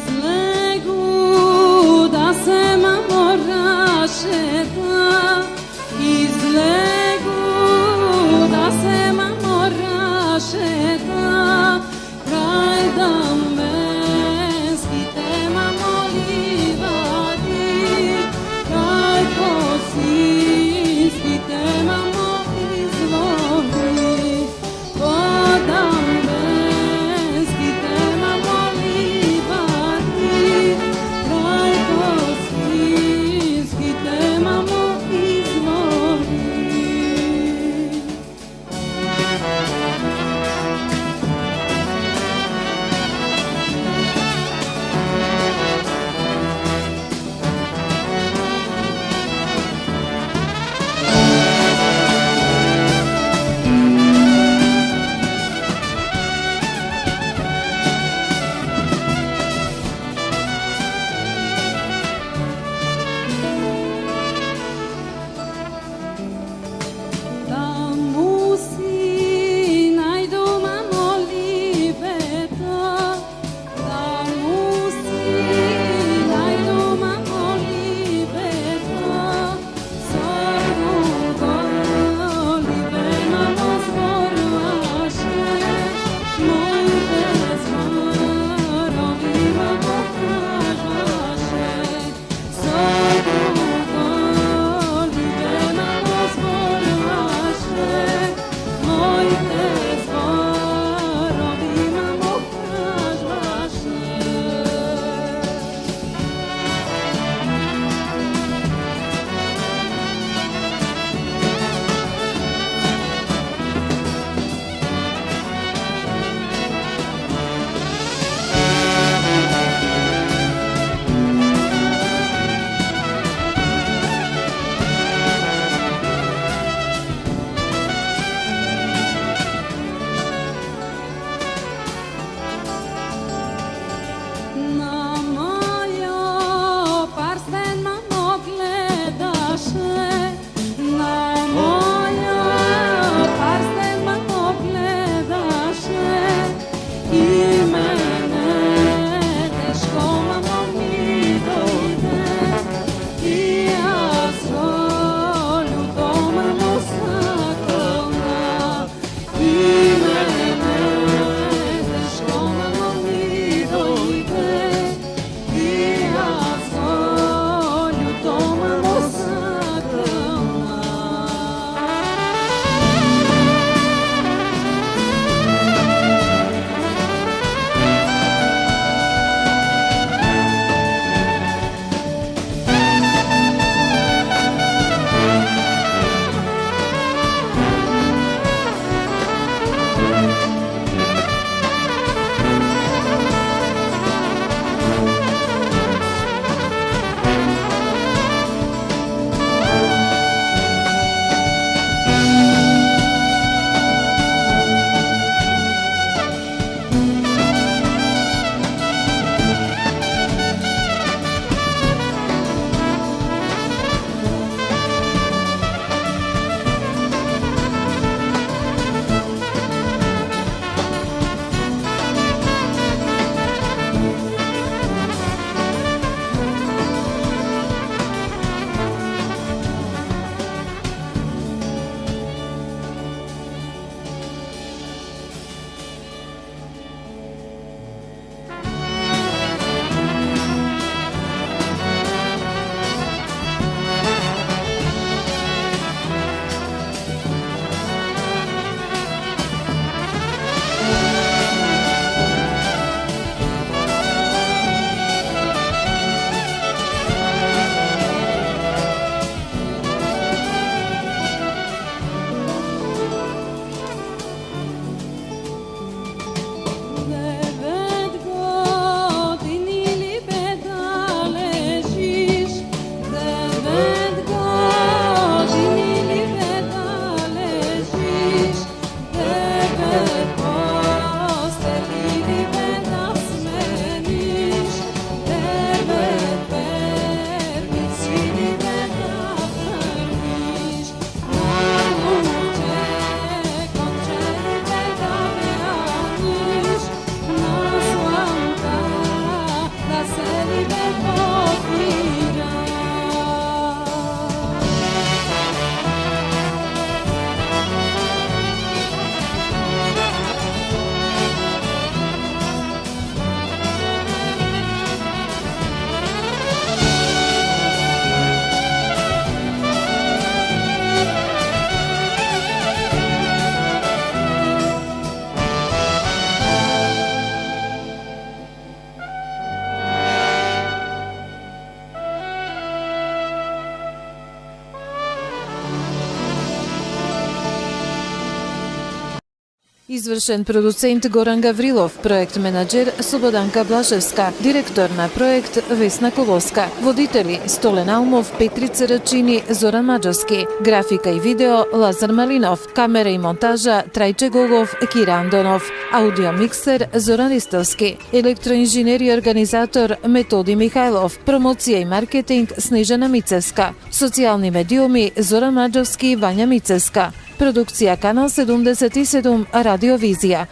Извршен продуцент Горан Гаврилов, проект менаџер Слободанка Блажевска, директор на проект Весна Колоска, водители Столен Алмов, Петрица Рачини, Зоран Маџовски, графика и видео Лазар Малинов, камера и монтажа Трајче Гогов, Кира Андонов, аудиомиксер Зоран Истовски, електроинженер и организатор Методи Михајлов, промоција и маркетинг Снежана Мицевска, социјални медиуми Зоран Маџовски и Вања Мицевска, продукција Канал 77 Радиовизија,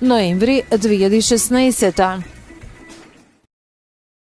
ноември 2016.